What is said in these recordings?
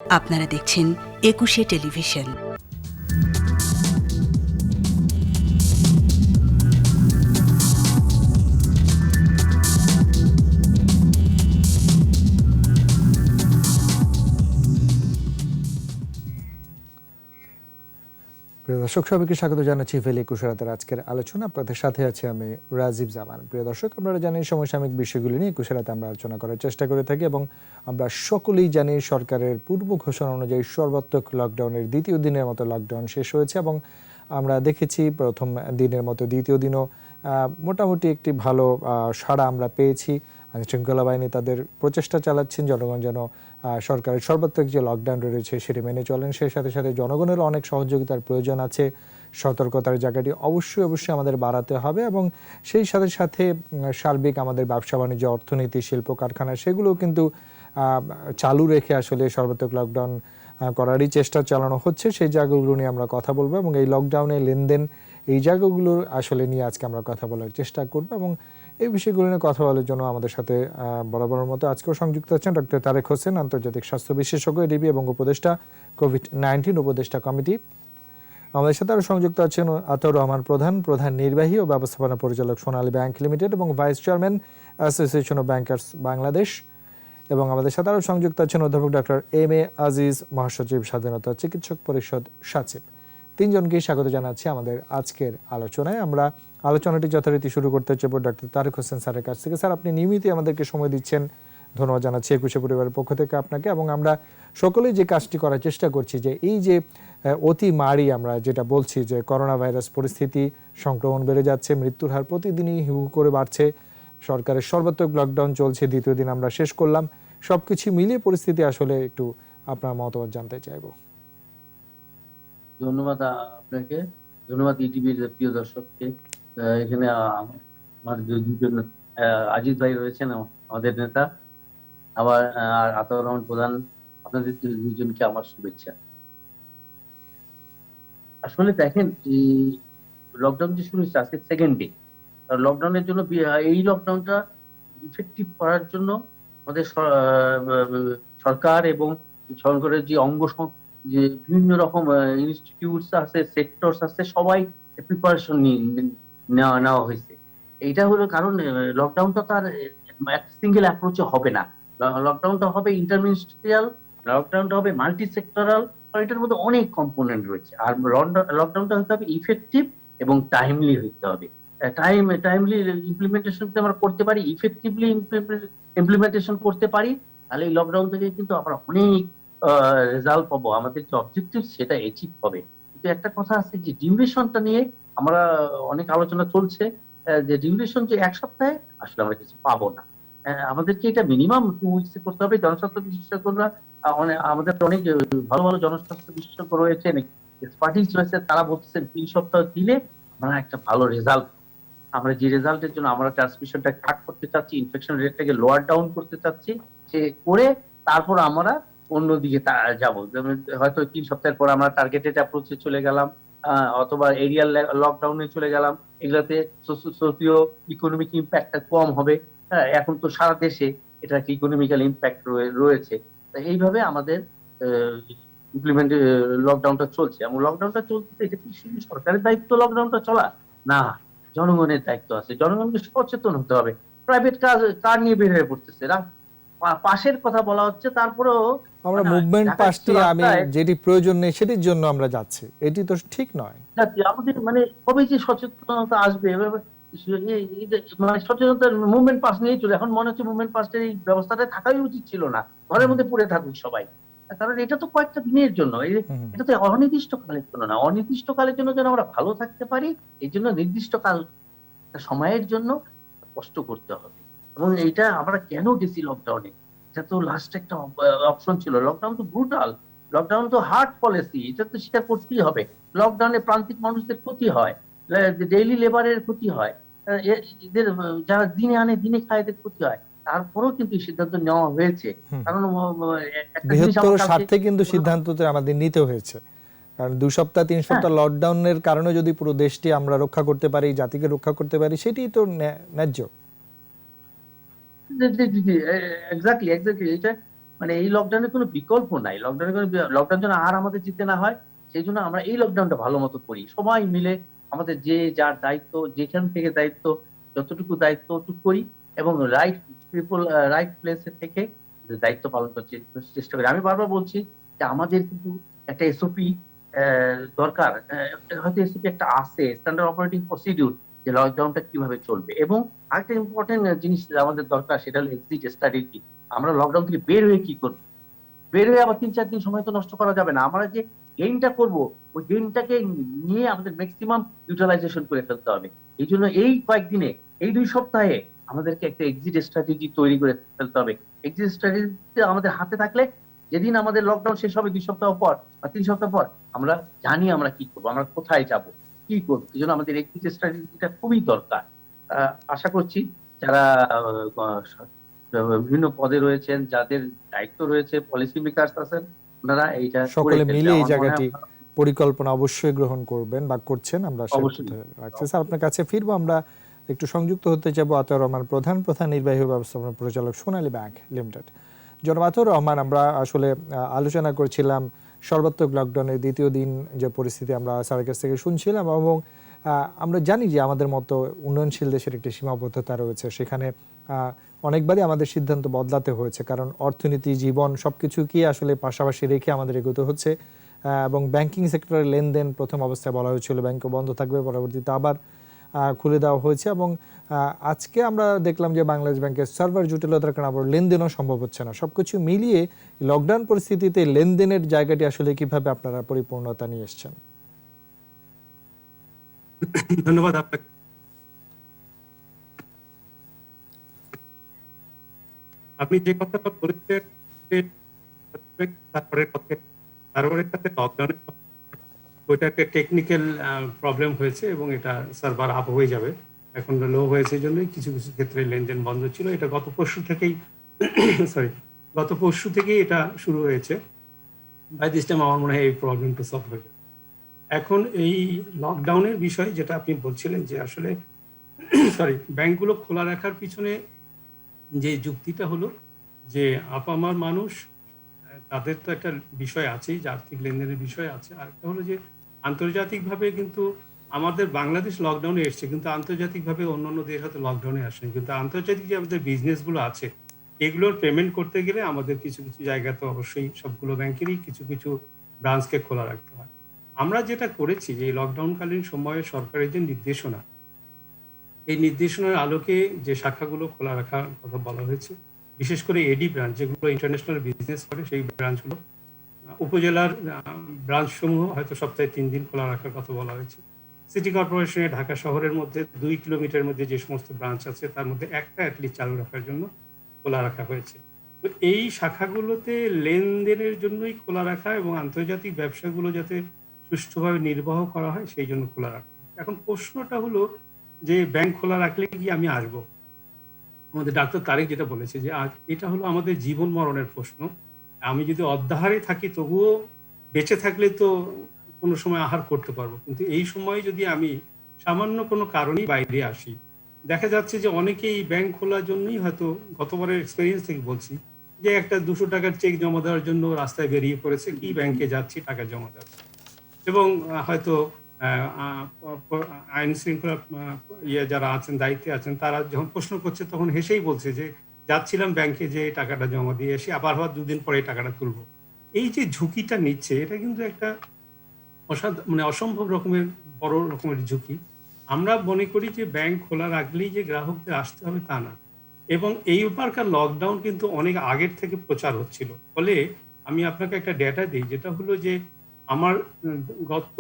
আপনারা দেখছেন একুশে টেলিভিশন। প্রিয় দর্শক, সবাইকে স্বাগত জানাচ্ছি ফেলি একুশে রাতের আজকের আলোচনা। আপনাদের সাথে আছে আমি রাজীব জামান। প্রিয় দর্শক, আপনারা জানেন সমসাময়িক বিষয়গুলি নিয়ে একুশে রাতে আমরা আলোচনা করার চেষ্টা করে থাকি এবং আমরা সকলেই জানি সরকারের পূর্ব ঘোষণা অনুযায়ী সর্বাত্মক লকডাউনের দ্বিতীয় দিনের মতো লকডাউন শেষ হয়েছে এবং আমরা দেখেছি প্রথম দিনের মতো দ্বিতীয় দিনও মোটামুটি একটি ভালো সাড়া আমরা পেয়েছি। আইনশৃঙ্খলা বাহিনী তাদের প্রচেষ্টা চালাচ্ছেন জনগণ যেন সরকারের সর্বাত্মক যে লকডাউন রয়েছে সেটি মেনে চলেন। সেই সাথে সাথে জনগণেরও অনেক সহযোগিতার প্রয়োজন আছে। সতর্কতার জায়গাটি অবশ্যই আমাদের বাড়াতে হবে এবং সেই সাথে সাথে সার্বিক আমাদের ব্যবসা বাণিজ্য, অর্থনীতি, শিল্প কারখানা সেগুলোও কিন্তু চালু রেখে আসলে সর্বাত্মক লকডাউন করারই চেষ্টা চালানো হচ্ছে। সেই জায়গাগুলো নিয়ে আমরা কথা বলবো এবং এই লকডাউনে লেনদেন এই জায়গাগুলো আসলে নিয়ে আজকে আমরা কথা বলার চেষ্টা করবো এবং এই বিষয়গুলো নিয়ে কথা বলার জন্য আমাদের সাথে বরাবরের মতো আজকেও সংযুক্ত আছেন ডক্টর তারেক হোসেন, আন্তর্জাতিক স্বাস্থ্য বিশেষজ্ঞ, এডিবি এবং উপদেষ্টা কোভিড-19 উপদেষ্টা কমিটি। আমাদের সাথে আরও সংযুক্ত আছেন আতাউর রহমান প্রধান, প্রধান নির্বাহী ও ব্যবস্থাপনা পরিচালক সোনালী ব্যাংক লিমিটেড এবং vice chairman association of bankers Bangladesh. এবং আমাদের সাথে আরও সংযুক্ত আছেন অধ্যাপক ডক্টর এম.এ. আজিজ, মহাসচিব, স্বাধীনতা চিকিৎসক পরিষদ সচিব। তিনজনকেই স্বাগত জানাচ্ছি আমাদের আজকের আলোচনায়। আমরা আলোচনাটি যথারীতি শুরু করতে চাইব ডক্টর তারেক হোসেন স্যারের কাছ থেকে। স্যার, আপনি নিয়মিতই আমাদেরকে সময় দিচ্ছেন, ধন্যবাদ জানাচ্ছি একুশে পরিবারের পক্ষ থেকে আপনাকে। এবং আমরা সকলেই যে কাজটি করার চেষ্টা করছি যে এই যে অতি মারি আমরা যেটা বলছি যে করোনা ভাইরাস পরিস্থিতি, সংক্রমণ বেড়ে যাচ্ছে, মৃত্যুর হার প্রতিদিনই হু হু করে বাড়ছে, সরকারের সর্বাত্মক লকডাউন চলছে, দ্বিতীয় দিন আমরা শেষ করলাম, সবকিছু মিলিয়ে পরিস্থিতি আসলে একটু আপনার মতামত জানতে চাইব। ধন্যবাদ আপনাকে, ধন্যবাদ ইটিভির প্রিয় দর্শককে। এখানে আমার দুজন আজিজ ভাই রয়েছেন, আমাদের নেতা, আবার আতাউর রহমান প্রধান, আপনাদের দুজনকে আমার শুভেচ্ছা। আসলে দেখেন, এই লকডাউন যে শুরু হচ্ছে আজকে সেকেন্ড ডে, লকডাউনের জন্য এই লকডাউনটা ইফেক্টিভ করার জন্য আমাদের সরকার এবং সরকারের যে যে বিভিন্ন রকম ইনস্টিটিউটস আছে, সেক্টরস আছে, সবাই প্রিপারেশন নেওয়া হয়েছে। এইটা হলো কারণ লকডাউনটা তার সিঙ্গেল অ্যাপ্রোচে হবে না। লকডাউনটা হবে ইন্টারমিনিস্ট্রিয়াল, লকডাউনটা হবে মাল্টি সেক্টরাল, এটার মধ্যে অনেক কম্পোনেন্ট রয়েছে। আর লকডাউনটা হতে হবে ইফেক্টিভ এবং টাইমলি হতে হবে। টাইমলি ইমপ্লিমেন্টেশন আমরা করতে পারি, ইফেক্টিভলি ইমপ্লিমেন্টেশন করতে পারি, তাহলে এই লকডাউন থেকে কিন্তু আমরা অনেক রেজাল্ট পাবো, আমাদের যে অবজেক্টিভ সেটা অ্যাচিভ হবে। কিন্তু একটা কথা আছে যে ডিউরেশনটা নিয়ে আমরা অনেক আলোচনা চলছে, যে ডিউরেশন যে এক সপ্তাহে আসলে আমরা কিছু পাবো না। আমাদেরকে এটা মিনিমাম 2 উইকস করতে হবে। জনস্বাস্থ্য বিশেষজ্ঞরা আমাদের অনেক ভালো ভালো জনস্বাস্থ্য বিশেষজ্ঞ রয়েছেন, এক্সপার্টিস রয়েছে, তারা বলছেন 3 সপ্তাহ দিলে আমরা একটা ভালো রেজাল্ট, আমরা যে রেজাল্টের জন্য আমরা ট্রান্সমিশনটা কাট করতে চাচ্ছি, ইনফেকশন রেটটাকে লোয়ার ডাউন করতে চাচ্ছি, সে করে তারপর আমরা অন্যদিকে যাব। যেমন হয়তো 3 সপ্তাহের পর আমরা টার্গেটেড অ্যাপ্রোচে চলে গেলাম, অথবা এরিয়াল লকডাউনে চলে গেলাম। এগুলাতে সোশিও ইকোনমিক ইম্প্যাক্টটা কম হবে। হ্যাঁ, এখন তো সারা দেশে এটা একটা ইকোনমিক্যাল ইম্প্যাক্ট রয়েছে। এইভাবে আমাদের ইমপ্লিমেন্ট লকডাউনটা চলছে এবং লকডাউনটা চলতে এটা কি শুধু সরকারের দায়িত্ব লকডাউনটা চলা? না, জনগণের দায়িত্ব আছে। জনগণকে সচেতন হতে হবে। প্রাইভেট কার নিয়ে বের হয়ে পড়তেছে, পাশের কথা বলা হচ্ছে, তারপরেও আমরা মুভমেন্ট পাসটি আমি যেটি প্রয়োজন নেই সেটির জন্য আমরা যাচ্ছি, এটি তো ঠিক নয়। আমাদের মানে কবে যে সচেতনতা আসবে, মানে সচেতনতার মুভমেন্ট পাস নিয়েই চলে। এখন মনে হচ্ছে মুভমেন্ট পাসের এই ব্যবস্থাটা থাকাই উচিত ছিল না, ঘরের মধ্যে পড়ে থাকুক সবাই। কারণ এটা তো কয়েকটা দিনের জন্য, এটা তো অনির্দিষ্টকালের জন্য না। অনির্দিষ্টকালের জন্য যেন আমরা ভালো থাকতে পারি, এই জন্য নির্দিষ্টকাল সময়ের জন্য কষ্ট করতে হবে। এবং এইটা আমরা কেন গেছি লকডাউনে, এটা তো লাস্ট একটা অপশন ছিল। লকডাউন তো ব্রুটাল, লকডাউন তো হার্ড পলিসি, এটা তো স্বীকার করতেই হবে। লকডাউনে প্রান্তিক মানুষদের ক্ষতি হয়, ডেইলি লেবারের ক্ষতি হয়, এদের যারা দিনে আনে দিনে খায় এদের ক্ষতি হয়। তারপরেও কিন্তু সিদ্ধান্ত নেওয়া হয়েছে, কারণ বৃহত্তর স্বার্থে কিন্তু সিদ্ধান্ত আমাদের নিতে হয়েছে। কারণ 2 সপ্তাহ 3 সপ্তাহ লকডাউনের কারণে যদি পুরো দেশটি আমরা রক্ষা করতে পারি, জাতিকে রক্ষা করতে পারি, সেটি তো ন্যায্য। এক্স্যাক্টলি এটা মানে এই লকডাউনের কোনো বিকল্প নাই, লকডাউন যেন আর আমাদের জিতে না হয়, সেই জন্য আমরা এই লকডাউনটা ভালো মতো করি সবাই মিলে। আমাদের যে যার দায়িত্ব, যেখান থেকে দায়িত্ব, যতটুকু দায়িত্ব ওটুকু করি, এবং রাইট পিপল রাইট প্লেসে থেকে দায়িত্ব পালন করতে চেষ্টা করি। আমি বারবার বলছি যে আমাদের কিন্তু একটা এসওপি দরকার। হয়তো এসওপি একটা আছে, স্ট্যান্ডার্ড অপারেটিং প্রসিডিউর, যে লকডাউনটা কিভাবে চলবে। এবং আরেকটা ইম্পর্টেন্ট জিনিস আমাদের দরকার, সেটা হলো এক্সিট স্ট্র্যাটেজি। আমরা লকডাউন থেকে বের হয়ে কি করবো, বের হয়ে আবার 3-4 দিন সময় তো নষ্ট করা যাবে না। আমরা যে গেইনটা করব, ওই গেইনটাকে নিয়ে আমাদের ম্যাক্সিমাম ইউটিলাইজেশন করে ফেলতে হবে। এই জন্য এই কয়েকদিনে, এই 2 সপ্তাহে আমাদেরকে একটা এক্সিট স্ট্র্যাটেজি তৈরি করে ফেলতে হবে। এক্সিট স্ট্র্যাটেজি আমাদের হাতে থাকলে, যেদিন আমাদের লকডাউন শেষ হবে 2 সপ্তাহ পর বা 3 সপ্তাহ পর, আমরা জানি আমরা কি করবো, আমরা কোথায় যাব, কি করবো। এই জন্য আমাদের এক্সিট স্ট্র্যাটেজিটা খুবই দরকার। আশা করছি যারা বিভিন্ন পদে রয়েছেন, যাদের দায়িত্ব রয়েছে, পলিসি মেকার্স আছেন, ওনারা এইটা করে সকলে ফেলবে। মিলে এই আমার মনে জায়গাটি হয় পরিকল্পনা অবশ্যই গ্রহণ করবেন বা করছেন, আমরা সে অবশ্যই। রাখছি। স্যার, আপনার কাছে ফিরবো। আমরা একটু সংযুক্ত হতে যাবো আতাউর রহমান প্রধান নির্বাহী ব্যবস্থাপনা পরিচালক, সোনালী ব্যাংক লিমিটেড। জনাব আতাউর রহমান, আমরা আসলে আলোচনা করছিলাম সর্বাত্মক লকডাউনের দ্বিতীয় দিন যে পরিস্থিতি আমরা স্যারের কাছ থেকে শুনছিলাম, এবং আমরা জানি যে আমাদের মতো উন্নয়নশীল দেশের একটি সীমাবদ্ধতা রয়েছে। সেখানে অনেকবারই আমাদের সিদ্ধান্ত বদলাতে হয়েছে, কারণ অর্থনীতি, জীবন সবকিছুকেই আসলে পাশাপাশি রেখে আমাদের এগোতে হচ্ছে। এবং ব্যাংকিং সেক্টরের লেনদেন প্রথম অবস্থায় বলা হয়েছিল ব্যাংক বন্ধ থাকবে, পরবর্তীতে আবার খুলে দেওয়া হয়েছে। এবং আজকে আমরা দেখলাম যে বাংলাদেশ ব্যাংকের সার্ভার জটিলতার কারণে আবার লেনদেনও সম্ভব হচ্ছে না। সবকিছু মিলিয়ে লকডাউন পরিস্থিতিতে লেনদেনের জায়গাটি আসলে কিভাবে আপনারা পরিপূর্ণতা নিয়ে এসছেন? ধন্যবাদ আপনাকে। আপনি যে কথাটা বলেছেন, তারপরের সাথে লকডাউনের ওইটা একটা টেকনিক্যাল প্রবলেম হয়েছে এবং এটা সার্ভার আপ হয়ে যাবে। এখন লো হয়েছে, এই জন্যই কিছু কিছু ক্ষেত্রে লেনদেন বন্ধ ছিল। এটা গত পরশু থেকেই এটা শুরু হয়েছে। বাই দিস টাইম আমার মনে হয় এই প্রবলেমটা সলভ হয়ে যাবে। এখন এই লকডাউনের বিষয় যেটা আপনি বলছিলেন, যে আসলে ব্যাংকগুলো খোলা রাখার পিছনে যে যুক্তিটা হলো যে আপামার মানুষ, তাদের তো একটা বিষয় আছেই, যে আর্থিক লেনদেনের বিষয় আছে। আর একটা হলো যে আন্তর্জাতিকভাবে কিন্তু আমাদের বাংলাদেশ লকডাউনে এসছে, কিন্তু আন্তর্জাতিকভাবে অন্যান্য দেশ হয়তো লকডাউনে আসেনি। কিন্তু আন্তর্জাতিক যে আমাদের বিজনেসগুলো আছে, এগুলোর পেমেন্ট করতে গেলে আমাদের কিছু কিছু জায়গা তো অবশ্যই সবগুলো ব্যাংকেরই কিছু কিছু ব্রাঞ্চকে খোলা রাখতে হয়। আমরা যেটা করেছি, যে লকডাউনকালীন সময়ে সরকারের যে নির্দেশনা, এই নির্দেশনার আলোকে যে শাখাগুলো খোলা রাখার কথা বলা হয়েছে, বিশেষ করে এডি ব্রাঞ্চ, যেগুলো ইন্টারন্যাশনাল বিজনেস করে, সেই ব্রাঞ্চগুলো, উপজেলার ব্রাঞ্চ সমূহ হয়তো সপ্তাহে 3 দিন খোলা রাখার কথা বলা হয়েছে। সিটি কর্পোরেশনের ঢাকা শহরের মধ্যে 2 কিলোমিটারের মধ্যে যে সমস্ত ব্রাঞ্চ আছে, তার মধ্যে একটা অ্যাটলিস্ট চালু রাখার জন্য খোলা রাখা হয়েছে। তো এই শাখাগুলোতে লেনদেনের জন্যই খোলা রাখা এবং আন্তর্জাতিক ব্যবসাগুলো যাতে সুষ্ঠুভাবে নির্বাহ করা হয়, সেই জন্য খোলা রাখা। এখন প্রশ্নটা হলো যে ব্যাংক খোলা রাখলে কি আমি আসবো? আমাদের ডাক্তার তারেক যেটা বলেছে, যে এটা হলো আমাদের জীবন মরণের প্রশ্ন। আমি যদি অদ্যাহারে থাকি, তবুও বেঁচে থাকলে তো কোনো সময় আহার করতে পারবো, কিন্তু এই সময় যদি আমি সামান্য কোনো কারণেই বাইরে আসি, দেখা যাচ্ছে যে অনেকেই ব্যাংক খোলার জন্যই, হয়তো গতবারের এক্সপেরিয়েন্স থেকে বলছি, যে একটা 200 টাকার চেক জমা দেওয়ার জন্য রাস্তায় বেরিয়ে পড়েছে, কি ব্যাংকে যাচ্ছি টাকা জমা দেওয়া, এবং হয়তো আইন শৃঙ্খলা যারা আছেন, দায়িত্বে আছেন, তারা যখন প্রশ্ন করছে তখন হেসেই বলছে যে যাচ্ছিলাম ব্যাংকে, যে টাকাটা জমা দিয়ে এসে আবার 2 দিন পরে টাকাটা তুলবো। এই যে ঝুঁকিটা নিচ্ছে, এটা কিন্তু একটা অসম্ভব রকমের বড় রকমের ঝুঁকি। আমরা মনে করি যে ব্যাংক খোলা রাখলেই যে গ্রাহকদের আসতে হবে তা না, এবং এই উপরকার লকডাউন কিন্তু অনেক আগের থেকে প্রচার হচ্ছিল। ফলে আমি আপনাকে একটা ডেটা দিই, যেটা হলো যে আমার গত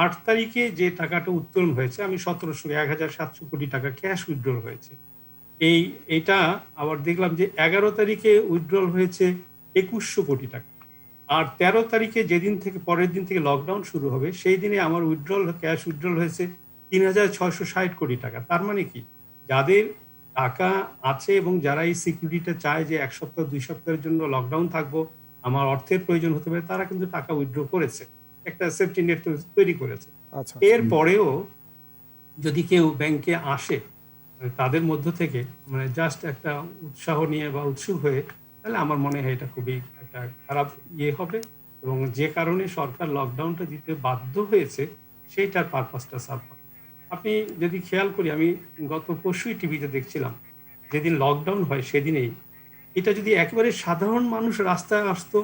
8 তারিখে যে টাকাটা উত্তোলন হয়েছে, আমি 1700 কোটি টাকা ক্যাশ উইথড্রল হয়েছে। এইটা আবার দেখলাম যে 11 তারিখে উইথড্রল হয়েছে 2100 কোটি টাকা। আর 13 তারিখে, যেদিন থেকে পরের দিন থেকে লকডাউন শুরু হবে, সেই দিনে আমার ক্যাশ উইথড্রল হয়েছে 3660 কোটি টাকা। তার মানে কি, যাদের টাকা আছে এবং যারা এই সিকিউরিটিটা চায় যে 1 সপ্তাহ 2 সপ্তাহের জন্য লকডাউন থাকবো, আমার অর্থের প্রয়োজন হতে পারে, তারা কিন্তু টাকা উইথড্র করেছে, একটা সেফটি নেট তৈরি করেছে। এর পরেও যদি কেউ ব্যাংকে আসে, তাদের মধ্য থেকে জাস্ট একটা উৎসাহ নিয়ে বা উৎসুক হয়ে তাহলে আমার মনে হয় এটা খুবই একটা খারাপ হবে, এবং যে কারণে সরকার লকডাউনটা দিতে বাধ্য হয়েছে সেইটার পারপাসটা সার্ভ হবে। আপনি যদি খেয়াল করি, আমি গত পরশুই টিভিতে দেখছিলাম, যেদিন লকডাউন হয় সেদিনেই এটা যদি একেবারে সাধারণ মানুষ রাস্তায় আসতো,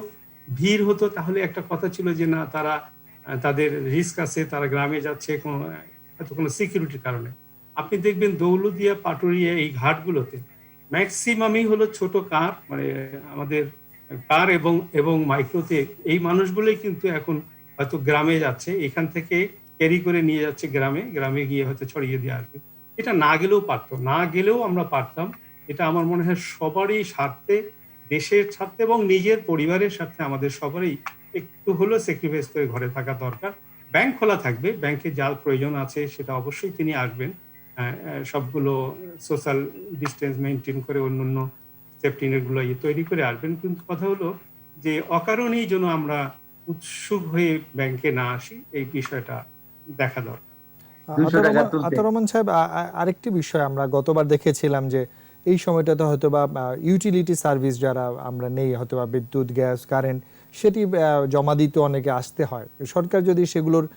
ভিড় হতো, তাহলে একটা কথা ছিল যে না, তারা তাদের রিস্ক আছে, তারা গ্রামে যাচ্ছে হয়তো কোনো সিকিউরিটির কারণে। আপনি দেখবেন দৌলতদিয়া, পাটুরিয়া এই ঘাটগুলোতে ম্যাক্সিমামই হলো ছোট কার, মানে আমাদের কার এবং এবং মাইক্রোতে এই মানুষগুলোই কিন্তু এখন হয়তো গ্রামে যাচ্ছে, এখান থেকে ক্যারি করে নিয়ে যাচ্ছে গ্রামে, গ্রামে গিয়ে হয়তো ছড়িয়ে দিয়ে আসবে। এটা না গেলেও পারতো, না গেলেও আমরা পারতাম। এটা আমার মনে হয় সবারই স্বার্থে, দেশের স্বার্থে এবং নিজের পরিবারের স্বার্থে আমাদের সবারই একটু হলেও স্যাক্রিফাইস করে ঘরে থাকা দরকার। ব্যাংক খোলা থাকবে, ব্যাংকে যা প্রয়োজন আছে সেটা অবশ্যই তিনি আসবেন, সবগুলো সোশ্যাল ডিস্টেন্স মেনটেন করে, অন্যান্য সেফটি নেটগুলো তৈরি করে আসবেন। কিন্তু কথা হলো যে অকারণেই যেন আমরা উৎসুক হয়ে ব্যাংকে না আসি, এই বিষয়টা দেখা দরকার। 200 টাকা তুলতে। আতাউর রহমান সাহেব, আরেকটি বিষয় আমরা গতবার দেখেছিলাম যে এই সময়টাতে হয়তো বা ইউটিলিটি সার্ভিস যারা আমরা নেই, হয়তো বা বিদ্যুৎ, গ্যাস, কারেন্ট, সেটি জমা দিতে অনেকে আসতে হয়। সরকার যদি সেগুলোর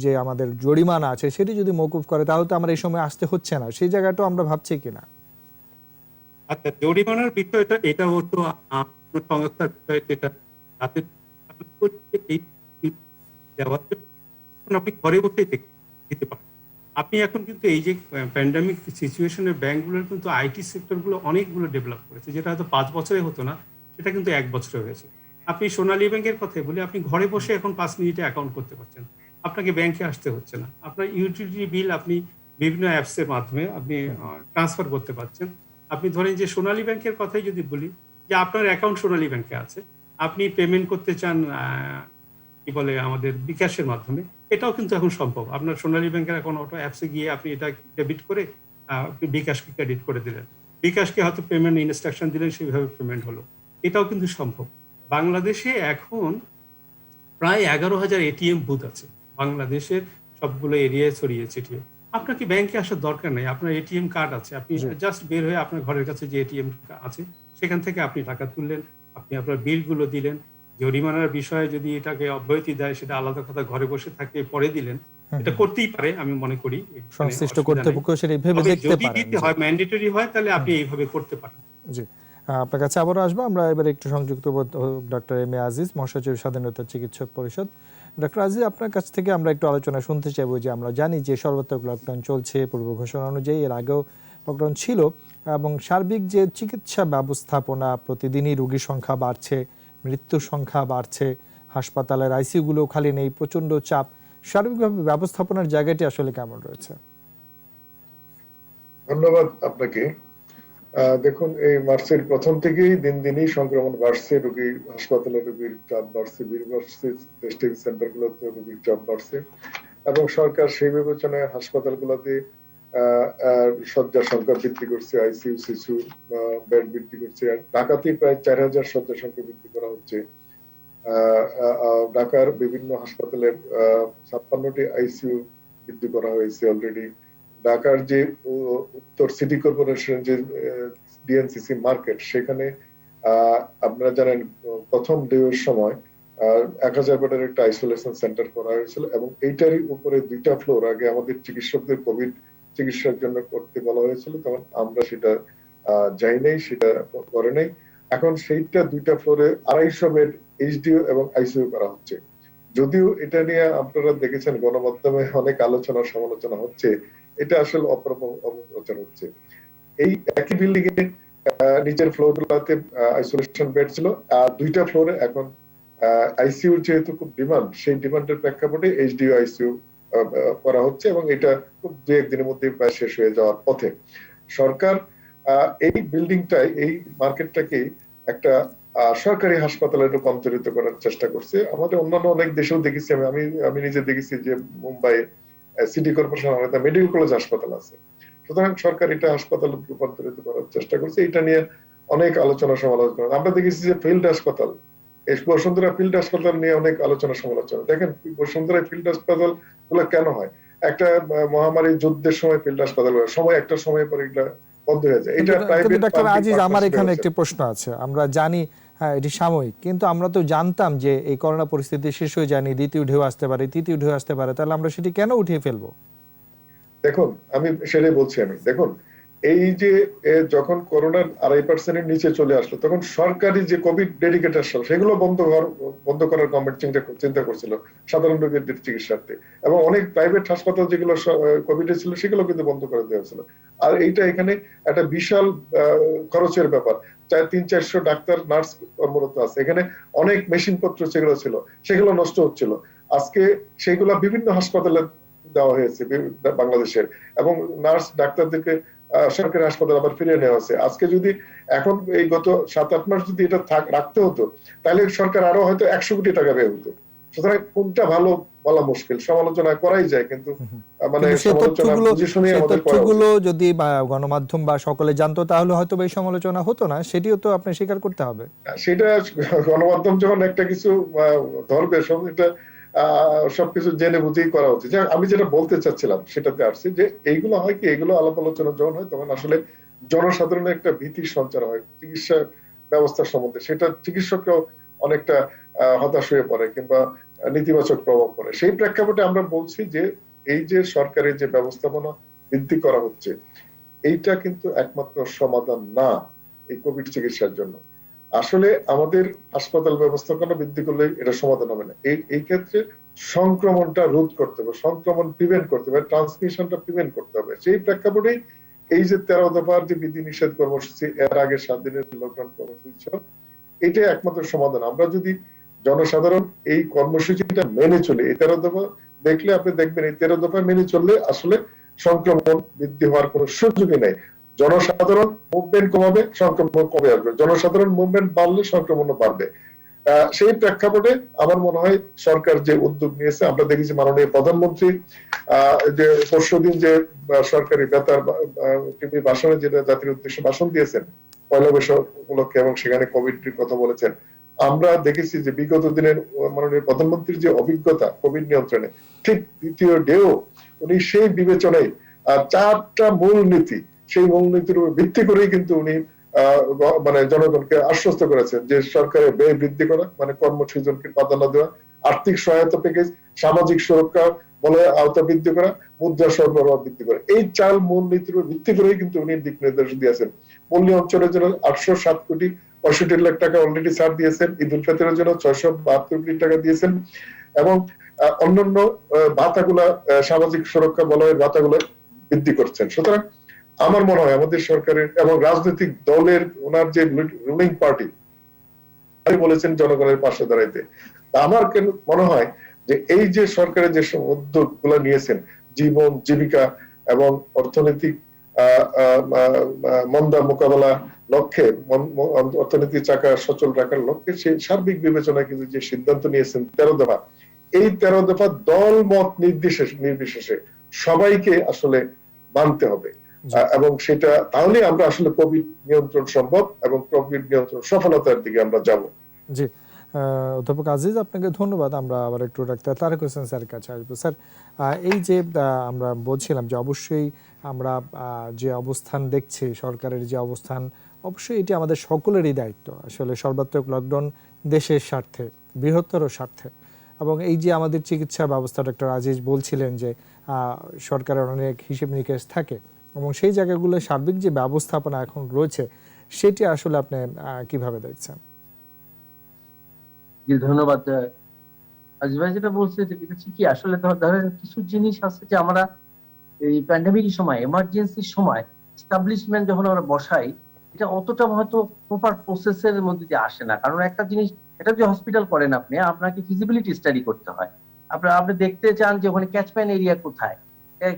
যে আমাদের জরিমানা আছে সেটি যদি মওকুফ করে, তাহলে তো আমরা এই সময় আসতে হচ্ছে না, সেই জায়গাটাও আমরা ভাবছি কিনা? আচ্ছা, জরিমানার বিষয়টা এটা হতো সংস্থার বিষয়, যেটা তাতে এই দেওয়ার জন্য এখন আপনি ঘরে বসেই দিতে পারেন। আপনি এখন কিন্তু এই যে প্যান্ডামিক সিচুয়েশনের ব্যাংকগুলোর কিন্তু আইটি সেক্টরগুলো অনেকগুলো ডেভেলপ করেছে, যেটা হয়তো 5 বছরে হতো না, সেটা কিন্তু 1 বছরে হয়েছে। আপনি সোনালী ব্যাংকের কথাই বলি, আপনি ঘরে বসে এখন 5 মিনিটে অ্যাকাউন্ট করতে পারছেন, আপনাকে ব্যাংকে আসতে হচ্ছে না। আপনার ইউটিলিটি বিল আপনি বিভিন্ন অ্যাপসের মাধ্যমে আপনি ট্রান্সফার করতে পারছেন। আপনি ধরেন যে সোনালী ব্যাংকের কথাই যদি বলি, যে আপনার অ্যাকাউন্ট সোনালী ব্যাংকে আছে, আপনি পেমেন্ট করতে চান কি বলে আমাদের বিকাশের মাধ্যমে, এটাও কিন্তু এখন সম্ভব। আপনার সোনালী ব্যাংকের এখন অটো অ্যাপসে গিয়ে আপনি এটা ডেবিট করে বিকাশকে ক্রেডিট করে দিলেন, বিকাশকে হয়তো পেমেন্ট ইনস্ট্রাকশন দিলেন, সেইভাবে পেমেন্ট হলো, এটাও কিন্তু সম্ভব। বাংলাদেশে এখন প্রায় 11,000 এটিএম বুথ আছে বাংলাদেশের সবগুলো এরিয়ায় ছড়িয়ে ছিটিয়ে। আপনাকে ব্যাংকে আসার দরকার নেই, আপনার এটিএম কার্ড আছে, আপনি জাস্ট বের হয়ে আপনার ঘরের কাছে যে এটিএম আছে সেখান থেকে আপনি টাকা তুললেন, আপনি আপনার বিলগুলো দিলেন। জরিমানার বিষয়ে যদি এটাকে অব্যাহতি দেয় সেটা আলাদা কথা, ঘরে বসে থাকতে পরে দিলেন, এটা করতেই পারে, আমি মনে করি সংশ্লিষ্ট কর্তৃপক্ষ সেটা ভেবে দেখতে যদি পারে। দিতে হয়, ম্যান্ডেটরি হয়, তাহলে আপনি এইভাবে করতে পারেন। জি, আপনার কাছে আবারও আসবো। আমরা এবারে একটু সংযুক্ত ডক্টর এম এ আজিজ, মহাসচিব স্বাধীনতা চিকিৎসক পরিষদ। ডক্টর আজিজ, আপনার কাছ থেকে আমরা একটু আলোচনা শুনতে চাইবো যে আমরা জানি যে সর্বাত্মক লকডাউন চলছে, পূর্ব ঘোষণা অনুযায়ী এর আগেও লকডাউন ছিল, এবং সার্বিক যে চিকিৎসা ব্যবস্থাপনা, প্রতিদিনই রোগীর সংখ্যা বাড়ছে, মৃত্যুর সংখ্যা বাড়ছে, হাসপাতালের আইসিইউগুলো খালি নেই, প্রচণ্ড চাপ, সার্বিকভাবে ব্যবস্থাপনার জায়গাটি আসলে কেমন রয়েছে? ধন্যবাদ আপনাকে। দেখুন, এই মার্চের প্রথম থেকেই দিন দিনই সংক্রমণ বাড়ছে, হাসপাতালে রোগীর চাপ বাড়ছে, টেস্টিং সেন্টারগুলোতে রোগীর চাপ বাড়ছে, এবং সরকার সেই বিবেচনায় হাসপাতালগুলোতে শয্যা সংখ্যা বৃদ্ধি করছে, আইসিইউ, সিসু বেড বৃদ্ধি করছে। ঢাকাতে প্রায় 4,000 শয্যা সংখ্যা বৃদ্ধি করা হচ্ছে। ঢাকার বিভিন্ন হাসপাতালের 56টি আইসিইউ বৃদ্ধি করা হয়েছে অলরেডি। ঢাকার যে উত্তর সিটি কর্পোরেশন যে ডিএনসিসি মার্কেট, সেখানে আপনারা জানেন প্রথম ঢেউয়ের সময় 1,000 বেডের একটা আইসোলেশন সেন্টার করা হয়েছিল, এবং এইটারই উপরে 2টা ফ্লোর আগে আমাদের চিকিৎসকদের কোভিড চিকিৎসার জন্য করতে বলা হয়েছিল, তখন আমরা সেটা যাই নাই, সেটা করে নাই। এখন সেইটা 2টা ফ্লোরে 250 বেড এইচডিইউ এবং আইসিইউ করা হচ্ছে। যদিও এটা নিয়ে আপনারা দেখেছেন গণমাধ্যমে অনেক আলোচনা সমালোচনা হচ্ছে, এটা আসলে অপপ্রচার হচ্ছে। এই একই বিল্ডিং এ নিচের ফ্লোর গুলোতে আইসোলেশন বেড ছিল, আর 2টা ফ্লোরে এখন আইসিইউ যেহেতু খুব ডিমান্ড, সেই ডিমান্ডের প্রেক্ষাপটে এইচডিইউ আইসিইউ করা হচ্ছে, এবং এটা খুব 2-1 দিনের মধ্যে প্রায় শেষ হয়ে যাওয়ার পথে। সরকার এই বিল্ডিংটাই, এই মার্কেটটাকে একটা সরকারি হাসপাতালে রূপান্তরিত করার চেষ্টা করছে। আমাদের অন্যান্য অনেক দেশেও দেখেছি, আমি নিজে দেখেছি যে Mumbai city corporation medical college হাসপাতাল আছে। সুতরাং সরকার এটা হাসপাতালে রূপান্তরিত করার চেষ্টা করছে, এটা নিয়ে অনেক আলোচনা সমালোচনা। আমরা দেখেছি যে ফিল্ড হাসপাতাল, এই বসুন্ধরা ফিল্ড হাসপাতাল নিয়ে অনেক আলোচনা সমালোচনা। দেখেন বসুন্ধরা ফিল্ড হাসপাতাল গুলো কেন হয়? একটা মহামারী যুদ্ধের সময় ফিল্ড হাসপাতাল হয়, একটা সময় পরে এগুলা বন্ধ হয়ে যায়। এটা কিন্তু প্রাইভেট ডাক্তার পাবলিক আজিজ, আমার পার্টনারশিপ এখানে হয়েছে। একটি প্রশ্ন আছে। আমরা জানি হ্যাঁ এটি সাময়িক, কিন্তু আমরা তো জানতাম যে এই করোনা পরিস্থিতি শেষ হয়ে যায়নি, দ্বিতীয় ঢেউ আসতে পারে, তৃতীয় ঢেউ আসতে পারে, তাহলে আমরা সেটি কেন উঠিয়ে ফেলবো? দেখুন, আমি সেটাই বলছি। দেখুন, এই যে যখন করোনার 2.5% নিচে চলে আসলো, তখন সরকারি যে কোভিড ডেডিকেটেড হাসপাতাল সেগুলো বন্ধ করার গভর্নমেন্ট চিন্তা করছিল সাধারণ রোগীদের চিকিৎসার্থে, এবং অনেক প্রাইভেট হাসপাতাল যেগুলো কোভিডে ছিল সেগুলো কিন্তু বন্ধ করে দেওয়া হয়েছিল। আর এইটা এখানে একটা বিশাল খরচের ব্যাপার। 300-400 ডাক্তার নার্স কর্মরত আছে এখানে, অনেক মেশিন পত্র যেগুলো ছিল সেগুলো নষ্ট হচ্ছিল। আজকে সেগুলো বিভিন্ন হাসপাতালে দেওয়া হয়েছে বাংলাদেশের, এবং নার্স ডাক্তারদেরকে সরকারি হাসপাতাল আবার ফিরিয়ে নেওয়া হয়েছে। আজকে যদি এখন এই গত 7-8 মাস যদি এটা রাখতে হতো, তাহলে সরকার আরো হয়তো 100 কোটি টাকা ব্যয় হতো। সুতরাং কোনটা ভালো বলা মুশকিল, সমালোচনা করাই যায়, কিন্তু মানে সমালোচনা বুঝে শুনে আমাদের করা উচিত। তথ্যগুলো যদি গণমাধ্যম বা সকলে জানতো, তাহলে হয়তো এই সমালোচনা হতো না, সেটিও তো আপনি স্বীকার করতে হবে। সেটা গণমাধ্যম যখন একটা কিছু ধরবে, এটা সবকিছু জেনে বুঝেই করা উচিত। আমি যেটা বলতে চাচ্ছিলাম সেটাতে আসছি, যে এইগুলো হয় কি, এগুলো আলাপ আলোচনা যখন হয় তখন আসলে জনসাধারণের একটা ভীতির সঞ্চার হয় চিকিৎসা ব্যবস্থা সম্বন্ধে। সেটা চিকিৎসকরাও অনেকটা হতাশ হয়ে পড়ে কিংবা নেতিবাচক প্রভাব পড়ে। সেই প্রেক্ষাপটে আমরা বলছি যে এই যে সরকারের যে ব্যবস্থাপনা বৃদ্ধি করা হচ্ছে, এইটা কিন্তু একমাত্র সমাধান না এই কোভিড চিকিৎসার জন্য। আসলে আমাদের হাসপাতাল ব্যবস্থাপনা বৃদ্ধি করলে এটা সমাধান হবে না। এই ক্ষেত্রে সংক্রমণটা রোধ করতে হবে, সংক্রমণ প্রিভেন্ট করতে হবে, ট্রান্সমিশনটা প্রিভেন্ট করতে হবে। সেই প্রেক্ষাপটেই এই যে 13 দফার যে বিধি নিষেধ কর্মসূচি, এর আগে 7 দিনের লকডাউন কর্মসূচি ছিল, এটাই একমাত্র সমাধান। আমরা যদি জনসাধারণ এই কর্মসূচিটা মেনে চলে, এই 13 দফা দেখলে আপনি দেখবেন এই 13 দফা মেনে চললে আসলে সংক্রমণ বৃদ্ধি হওয়ার কোনো সুযোগই নেই। জনসাধারণ মুভমেন্ট কমাবে, সংক্রমণ কমে আসবে। জনসাধারণ মুভমেন্ট বাড়লে সংক্রমণও বাড়বে। সেই প্রেক্ষাপটে আমার মনে হয় সরকার যে উদ্যোগ নিয়েছে, আমরা দেখেছি মাননীয় প্রধানমন্ত্রী যে পরশুদিন যে সরকারি বেতার টিভি ভাষণে যেটা জাতির উদ্দেশ্যে ভাষণ দিয়েছেন পয়লা বৈশাখ উপলক্ষে, এবং সেখানে কোভিড কথা বলেছেন। আমরা দেখেছি যে বিগত দিনের মাননীয় প্রধানমন্ত্রীর যে অভিজ্ঞতা কোভিড নিয়ন্ত্রণে, ঠিক দ্বিতীয় ঢেউ উনি সেই বিবেচনায় 4টা মূল নীতি, সেই মূল নীতির উপর ভিত্তি করেই কিন্তু উনি মানে জনগণকে আশ্বস্ত করেছেন যে সরকারের ব্যয় বৃদ্ধি করা, মানে কর্মসৃজনকে প্রাধান্য দেওয়া, আর্থিক সহায়তা প্যাকেজ, সামাজিক সুরক্ষা বলয়ের আওতা বৃদ্ধি করা, মুদ্রা সরবরাহ বৃদ্ধি করা, এই 4 মূল নীতির উপর ভিত্তি করেই কিন্তু উনি দিক নির্দেশ দিয়েছেন। পল্লী অঞ্চলের জন্য 807 কোটি 65 লাখ টাকা অলরেডি ছাড় দিয়েছেন, ঈদ উল ফিতরের জন্য 672 কোটি টাকা দিয়েছেন, এবং অন্যান্য ভাতাগুলা, সামাজিক সুরক্ষা বলয়ের ভাতাগুলো বৃদ্ধি করছেন। সুতরাং আমার মনে হয় আমাদের সরকারের এবং রাজনৈতিক দলের ওনার যে রুলিং পার্টি বলেছেন জনগণের পাশে দাঁড়াইতে। আমার কেন মনে হয় যে এই যে সরকারের যে উদ্যোগ গুলা নিয়েছেন, জীবন জীবিকা এবং অর্থনৈতিক মন্দা মোকাবেলা লক্ষ্যে, অর্থনীতির চাকা সচল রাখার লক্ষ্যে সেই সার্বিক বিবেচনায় কিন্তু যে সিদ্ধান্ত নিয়েছেন 13 দফা, এই 13 দফা দল মত নির্বিশেষে সবাইকে আসলে মানতে হবে, এবং সেটা তাহলে আমরা আসলে কোভিড নিয়ন্ত্রণ সম্ভব এবং কোভিড নিয়ন্ত্রণ সফলতার দিকে আমরা যাব। জি, অধ্যাপক আজিজ, আপনাকে ধন্যবাদ। আমরা আবার একটু ডাক্তার তারেক হোসেন স্যারের কাছে আসবো। স্যার, এই যে আমরা বলছিলাম যে অবশ্যই আমরা যে অবস্থান দেখছি, সরকারের যে অবস্থান, অবশ্যই এটি আমাদের সকলেরই দায়িত্ব। আসলে সর্বাত্মক লকডাউন দেশের স্বার্থে, বৃহত্তর স্বার্থে, এবং এই যে আমাদের চিকিৎসা ব্যবস্থা, ডক্টর আজিজ বলছিলেন যে সরকারের অনেক হিসেব নিকেশ থাকে, এবং সেই জায়গাগুলো সার্বিক যে ব্যবস্থাপনা এখন রয়েছে সেটি আসলে আপনি কিভাবে দেখছেন? জি, ধন্যবাদ। আজিজ ভাই যেটা বলছে এটা ঠিকই। আসলে ধরেন কিছু জিনিস আছে যে আমরা এই প্যান্ডেমিক সময়, এমার্জেন্সির সময় এস্টাবলিশমেন্ট যখন আমরা বসাই, এটা অতটা হয়তো প্রপার প্রসেসের মধ্যে দিয়ে আসে না। কারণ একটা জিনিস, এটা যে হসপিটাল করেন আপনি, আপনাকে ফিজিবিলিটি স্টাডি করতে হয়। আপনি দেখতে চান যে ওখানে ক্যাচমেন্ট এরিয়া কোথায়,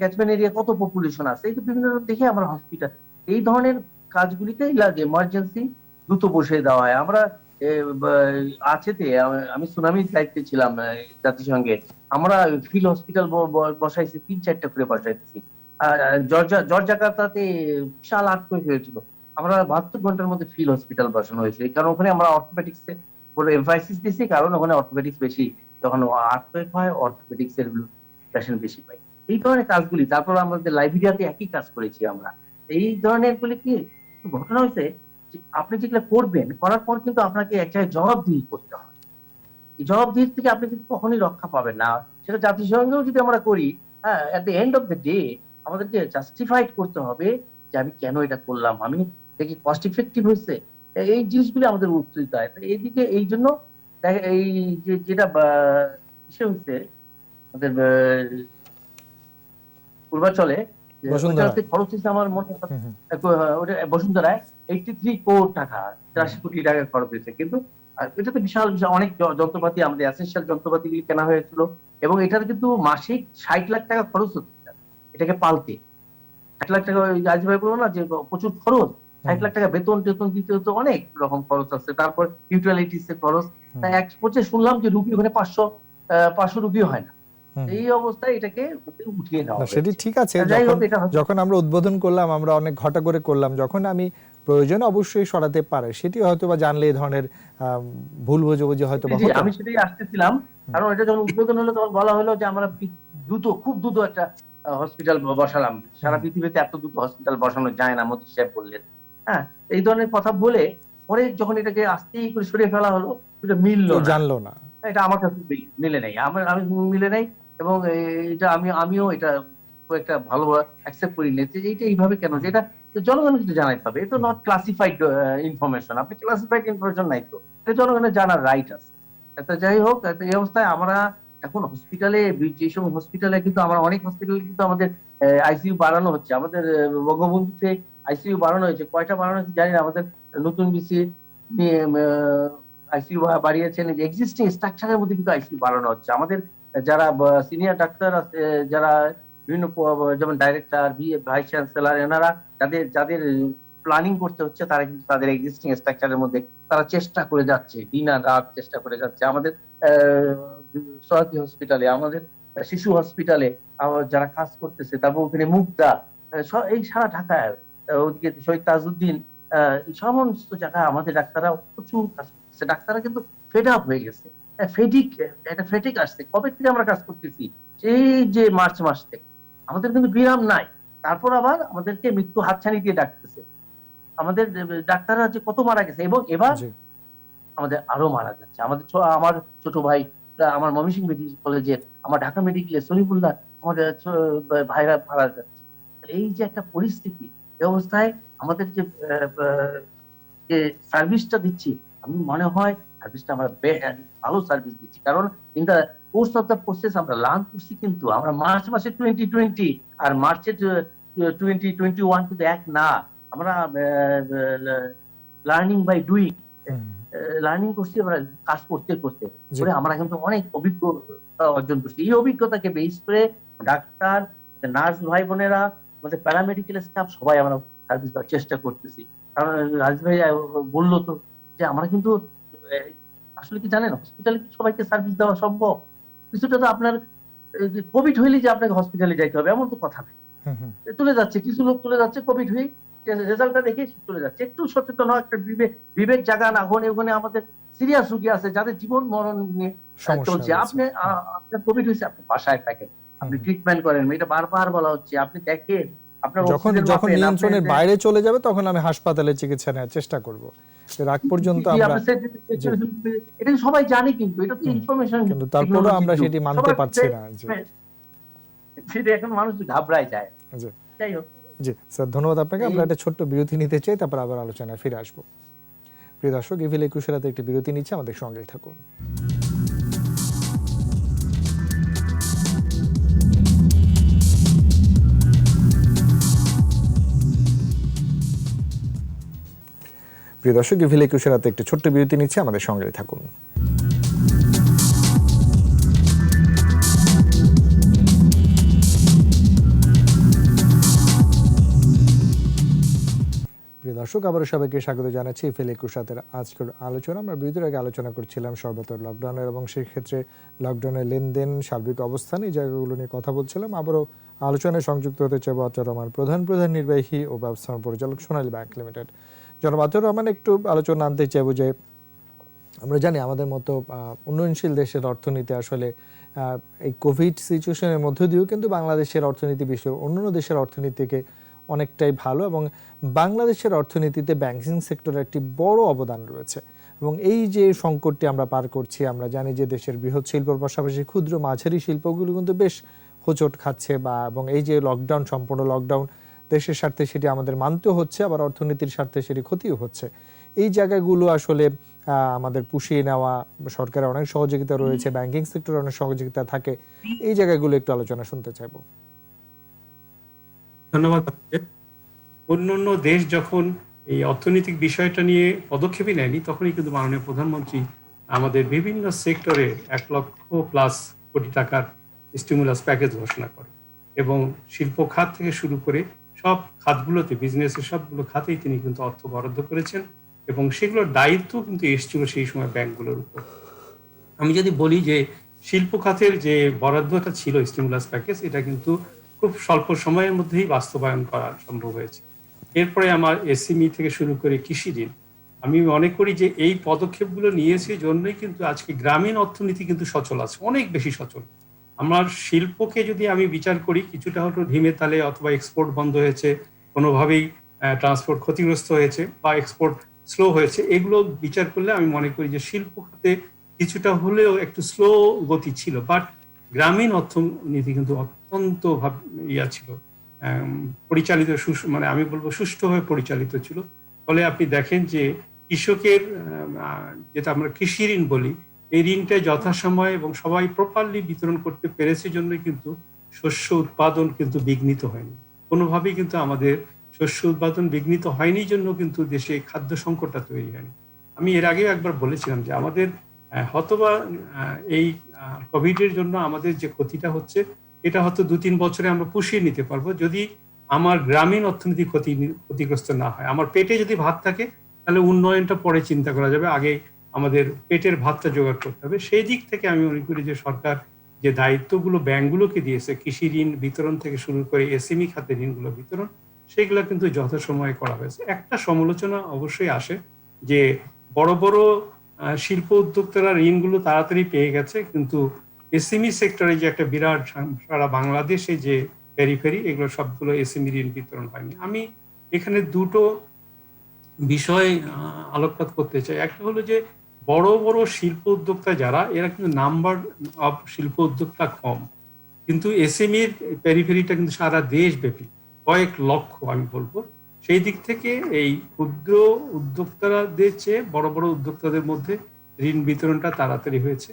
ক্যাচমেন্ট এরিয়া কত পপুলেশন আছে, এই তো বিভিন্ন দেখে আমরা হসপিটাল, এই ধরনের কাজগুলিতেই লাগে এমার্জেন্সি দ্রুত বসে দেওয়া হয়। আমরা আমি সুনামির দায়িত্বে ছিলাম জাতিসংঘে, আমরা ফিল্ড হসপিটাল বসাইছি, 3-4টা করে বসাইছি। জর্জাকার্তাতে বিশাল আর্থকুয়েক হয়েছিল, আমরা 72 ঘন্টার মধ্যে ফিল্ড হসপিটাল বসানো হয়েছে, কারণ ওখানে আমরা অর্থোপেডিক্স এ পুরো এমফাসিস দিচ্ছি, কারণ ওখানে অর্থোপেডিক্স বেশি, যখন আর্থকুয়েক হয় অর্থোপেডিক্স এর পেশেন্ট বেশি পাই। এই ধরনের কাজগুলি, তারপর আমাদের লাইবেরিয়াতে একই কাজ করেছি আমরা। এই ধরনের গুলি কি ঘটনা হয়েছে যে আপনি যেগুলো করবেন, করার পর কিন্তু আপনাকে এক জায়গায় জবাবদিহি করতে হয়। এই জবাবদিহির থেকে আপনি কিন্তু কখনোই রক্ষা পাবেন না। সেটা জাতিসংঘেও যদি আমরা করি, হ্যাঁ, at the end of the day আমাদেরকে জাস্টিফাইড করতে হবে যে আমি কেন এটা করলাম, আমি এটা কি কস্ট ইফেক্টিভ হয়েছে। এই জিনিসগুলি আমাদের উত্তর দিতে হয়। তো এইদিকে এই জন্য এই যে যেটা ইসে হচ্ছে আমাদের পূর্বাচলে, যে বসুন্ধরা। ওইটাতে খরচ হচ্ছে আমার মনে হয় হুম, হুম। ওটা বসুন্ধরায় 83 কোটি টাকা, 83 কোটি টাকা খরচ হয়েছে। কিন্তু এটা তো বিশাল বিশাল অনেক যন্ত্রপাতি, আমাদের এসেনশিয়াল যন্ত্রপাতি গুলি কেনা হয়েছিল, এবং এটার কিন্তু মাসিক 60 লাখ টাকা খরচ হচ্ছে এটাকে পালতে। 60 লাখ টাকা, ওই আজি ভাই বললো না যে প্রচুর খরচ, 60 লাখ টাকা বেতন টেতন দিতে হতো, অনেক রকম খরচ আছে, তারপর ইউটিলিটিস এর খরচ। তা এক পর্যায়ে শুনলাম যে রুগী ওখানে 500 রুগী হয় না। হুম। এই অবস্থায় এটাকে উঠিয়ে নেওয়া না, সেটি হয়েছে। ঠিক আছে। যাই যখন হোক, এটা হচ্ছে যখন আমরা উদ্বোধন করলাম, আমরা অনেক ঘটা করে করলাম, যখন আমি প্রয়োজন অবশ্যই সরাতে পারে, সেটি হয়তো বা জানলে এই ধরনের ভুল বোঝাবুঝি হয়তো বা জি, হতো আমি না। সেটাই আসতেছিলাম। কারণ এটা যখন উদ্বোধন হলো তখন বলা হলো যে আমরা খুব দ্রুত একটা হসপিটাল বসালাম, সারা পৃথিবীতে এত দ্রুত হসপিটাল বসানো যায় না, মোদী সাহেব বললেন। হ্যাঁ, এই ধরনের কথা বলে পরে যখন এটাকে আস্তে করে সরিয়ে ফেলা হলো, এটা মিললো কেউ না। জানলো না। এটা আমার কাছে মিলে নাই, আমি মিলে নাই। এবং এটা আমিও এটা খুব একটা ভালো অ্যাকসেপ্ট করি না যে এইটা এইভাবে কেন, যেটা জনগণকে কিন্তু জানাইতে হবে। এটা নট ক্লাসিফাইড ইনফরমেশন, আপনি ক্লাসিফাইড ইনফরমেশন নাই তো, এটা জনগণের জানার রাইট আছে। এটা যাই হোক, এই অবস্থায় আমরা এখন হসপিটালে, যে সব হসপিটালে কিন্তু আমরা অনেক হসপিটালে কিন্তু আমাদের আইসিইউ বাড়ানো হচ্ছে, আমাদের বঙ্গবন্ধুতে আইসিইউ বাড়ানো হয়েছে, কয়টা বাড়ানো হয়েছে জানি না। আমাদের নতুন বিসি আইসিইউ বাড়িয়েছেন, এক্সিস্টিং স্ট্রাকচারের মধ্যে কিন্তু আইসিইউ বাড়ানো হচ্ছে। আমাদের যারা সিনিয়র ডাক্তার আছে, যারা বিভিন্ন যেমন ডাইরেক্টর, ভাইস চ্যান্সেলর, এনারা যাদের যাদের প্ল্যানিং করতে হচ্ছে, তারা কিন্তু তাদের এক্সিস্টিং স্ট্রাকচারের মধ্যে তারা চেষ্টা করে যাচ্ছে, দিন আর রাত চেষ্টা করে যাচ্ছে। আমাদের সরকারি হসপিটালে, আমাদের শিশু হসপিটালে যারা কাজ করতেছে, তারপর ওখানে মুগদা, এই সারা ঢাকায়, ওদিকে শহীদ তাজউদ্দিন, এই সমস্ত জায়গায় আমাদের ডাক্তাররা প্রচুর কাজ করতেছে। ডাক্তাররা কিন্তু ফেড আপ হয়ে গেছে, একটা ফেটিক আসছে। কবে থেকে আমরা কাজ করতেছি? সেই যে মার্চ মাস থেকে আমাদের কিন্তু বিরাম নাই। তারপর আবার আমাদেরকে মৃত্যু হাতছানি দিয়ে ডাকতেছে। আমাদের ডাক্তাররা যে কত মারা গেছে, এবং এবার জি। আমাদের আরো মারা যাচ্ছে। আমার ছোট ভাই, আমার ময়মনসিংহ মেডিকেল কলেজের, আমার ঢাকা মেডিকেলের সলিমুল্লাহ, আমাদের ভাইরা মারা যাচ্ছে। এই যে একটা পরিস্থিতি, এই অবস্থায় আমাদের যে যে সার্ভিসটা দিচ্ছি, আমি মনে হয় সার্ভিসটা আমরা ভালো সার্ভিস দিচ্ছি। কারণ in the course of the process আমরা লার্ন করছি, কিন্তু আমরা মার্চ মাসে 2020 আর মার্চের 2021 কিন্তু এক না। আমরা লার্নিং বাই ডুইং, লার্নিং করছি আমরা কাজ করতে করতে, জি। করে আমরা কিন্তু অনেক অভিজ্ঞতা অর্জন করছি। এই অভিজ্ঞতাকে বেস করে ডাক্তার, নার্স ভাই বোনেরা, আমাদের প্যারামেডিক্যাল স্টাফ সবাই আমরা সার্ভিস দেওয়ার চেষ্টা করতেছি। কারণ রাজ ভাই বললো তো যে আমরা কিন্তু আসলে কি জানেন, হসপিটালে কি সবাইকে সার্ভিস দেওয়া সম্ভব? কিছুটা তো আপনার কোভিড হইলে যে আপনাকে হসপিটালে যাইতে হবে এমন তো কথা নেই। চলে যাচ্ছে, কিছু লোক চলে যাচ্ছে কোভিড হয়ে, রেজাল্টটা দেখে চলে যাচ্ছে। একটু সচেতন হওয়া, একটা বিবেক জাগা না হলে, ওখানে আমাদের সিরিয়াস রোগী আছে যাদের জীবন মরণ নিয়ে সমস্যা চলছে। রয়েছে। আপনি আপনার কোভিড হয়েছে, আপনি বাসায় থাকেন, আপনি ট্রিটমেন্ট করেন, এটা বারবার বলা হচ্ছে। আপনি দেখেন আপনার যখন অক্সিজেন যখন মাপেন, নিয়ন্ত্রণের বাইরে চলে যাবে, তখন আমি হাসপাতালে চিকিৎসা নেওয়ার চেষ্টা করব। এর আগ পর্যন্ত আমরা এটা সবাই জানে, কিন্তু এটা তো ইনফরমেশন, কিন্তু তারপরেও আমরা সেটি মানতে পারছি না। জি। সেটা এখন মানুষ ঘাবড়ায় যায়। জি। যাই হোক, জি স্যার, ধন্যবাদ আপনাকে। আমরা একটা ছোট্ট বিরতি নিতে চাই, তারপর আবার আলোচনায় ফিরে আসবো। প্রিয় দর্শক, ইভিল 21 রাতে একটি বিরতি নিচ্ছে, আমাদের সঙ্গেই থাকুন। প্রিয় দর্শক, ইভিল 21 রাতে একটি ছোট্ট বিরতি নিচ্ছে, আমাদের সঙ্গেই থাকুন। প্রিয় দর্শক, আবারও সবাইকে স্বাগত জানাচ্ছি ইভিল 21 রাতের আজকের আলোচনা। আমরা বিরতির আগে আলোচনা করছিলাম সর্বত্র লকডাউনের, এবং সেই ক্ষেত্রে লকডাউনের লেনদেন, সার্বিক অবস্থান, এই জায়গাগুলো নিয়ে কথা বলছিলাম। আবারও আলোচনায় সংযুক্ত হতে চাইব আতাউর রহমান, প্রধান নির্বাহী ও ব্যবস্থাপনা পরিচালক, সোনালী ব্যাংক লিমিটেড। জনাব আতাউর রহমান, একটু আলোচনা আনতে চাইব যে আমরা জানি আমাদের মতো উন্নয়নশীল দেশের অর্থনীতি আসলে এই কোভিড সিচুয়েশনের মধ্য দিয়েও কিন্তু বাংলাদেশের অর্থনীতি বিশ্বের অন্যান্য দেশের অর্থনীতিকে অনেকটাই ভালো এবং বাংলাদেশের অর্থনীতিতে ব্যাংকিং সেক্টরের একটি বড় অবদান রয়েছে। এবং এই যে সংকটটি আমরা পার করছি, আমরা জানি যে দেশের বৃহৎ শিল্পের পাশাপাশি ক্ষুদ্র মাঝারি শিল্পগুলো কিন্তু বেশ হোঁচট খাচ্ছে এবং এই যে লকডাউন, সম্পূর্ণ লকডাউন দেশের স্বার্থে সেটি আমাদের মানতেও হচ্ছে, আবার অর্থনীতির স্বার্থে সেটি ক্ষতিও হচ্ছে। এই জায়গাগুলো আসলে আমাদের পুষিয়ে নেওয়া, সরকারের অনেক সহযোগিতা রয়েছে, ব্যাংকিং সেক্টরের অনেক সহযোগিতা থাকে, এই জায়গাগুলো একটু আলোচনা শুনতে চাইবো। ধন্যবাদ আপনাকে। অন্যান্য দেশ যখন এই অর্থনৈতিক বিষয়টা নিয়ে পদক্ষেপই নেয়নি, তখনই কিন্তু মাননীয় প্রধানমন্ত্রী আমাদের বিভিন্ন সেক্টরে 1,00,000+ কোটি টাকার স্টিমুলাস প্যাকেজ ঘোষণা করে এবং শিল্প খাত থেকে শুরু করে সব খাতগুলোতে, বিজনেসের সবগুলো খাতেই তিনি কিন্তু অর্থ বরাদ্দ করেছেন এবং সেগুলোর দায়িত্ব কিন্তু এসেছিল সেই সময় ব্যাংকগুলোর উপর। আমি যদি বলি যে শিল্প খাতের যে বরাদ্দটা ছিল স্টিমুলাস প্যাকেজ, এটা কিন্তু খুব স্বল্প সময়ের মধ্যেই বাস্তবায়ন করা সম্ভব হয়েছে। এরপরে আমার এসএমই থেকে শুরু করে কৃষি ঋণ, আমি মনে করি যে এই পদক্ষেপগুলো নিয়েছে জন্যই কিন্তু আজকে গ্রামীণ অর্থনীতি কিন্তু সচল আছে, অনেক বেশি সচল। আমার শিল্পকে যদি আমি বিচার করি, কিছুটা হয়তো ধিমে তালে অথবা এক্সপোর্ট বন্ধ হয়েছে, কোনোভাবেই ট্রান্সপোর্ট ক্ষতিগ্রস্ত হয়েছে বা এক্সপোর্ট স্লো হয়েছে, এগুলো বিচার করলে আমি মনে করি যে শিল্প খাতে কিছুটা হলেও একটু স্লো গতি ছিল, বাট গ্রামীণ অর্থনীতি কিন্তু অত্যন্ত ছিল, পরিচালিত, মানে আমি বলবো সুষ্ঠুভাবে পরিচালিত ছিল। ফলে আপনি দেখেন যে কৃষকের যেটা আমরা কৃষি ঋণ বলি, এই ঋণটা যথাসময়ে এবং সবাই প্রপারলি বিতরণ করতে পেরেছে জন্যই কিন্তু শস্য উৎপাদন কিন্তু বিঘ্নিত হয়নি কোনোভাবেই, কিন্তু আমাদের শস্য উৎপাদন বিঘ্নিত হয়নি জন্য কিন্তু দেশে খাদ্য সংকটটা তৈরি হয়নি। আমি এর আগেও একবার বলেছিলাম যে আমাদের হয়তোবা এই কোভিডের জন্য আমাদের যে ক্ষতিটা হচ্ছে, এটা হয়তো 2-3 বছরে আমরা পুষিয়ে নিতে পারবো যদি আমার গ্রামীণ অর্থনীতি ক্ষতিগ্রস্ত না হয়। আমার পেটে যদি ভাত থাকে তাহলে উন্নয়নটা পরে চিন্তা করা যাবে, আগে আমাদের পেটের ভাতটা জোগাড় করতে হবে। সেই দিক থেকে আমি মনে করি যে সরকার যে দায়িত্বগুলো ব্যাংকগুলোকে দিয়েছে, কৃষি ঋণ বিতরণ থেকে শুরু করে এসএমই খাতের ঋণগুলো বিতরণ, সেগুলো কিন্তু যথাসময়ে করা হয়েছে। একটা সমালোচনা অবশ্যই আসে যে বড় বড় শিল্প উদ্যোক্তারা ঋণগুলো তাড়াতাড়ি পেয়ে গেছে, কিন্তু এসএমই সেক্টরে যে একটা বিরাট সারা বাংলাদেশে যে পেরিফেরি, এগুলো সবগুলো এসএমই ঋণ বিতরণ হয়নি। আমি এখানে দুটো বিষয় আলোকপাত করতে চাই। একটা হলো যে বড় বড় শিল্প উদ্যোক্তা যারা, এরা কিন্তু নাম্বার অফ শিল্প উদ্যোক্তা কম, কিন্তু এসএমইর পেরিফেরিটা কিন্তু সারা দেশব্যাপী কয়েক লক্ষ আমি বলবো। সেই দিক থেকে এই ক্ষুদ্র উদ্যোক্তাদের চেয়ে বড় বড় উদ্যোক্তাদের মধ্যে ঋণ বিতরণটা তাড়াতাড়ি হয়েছে।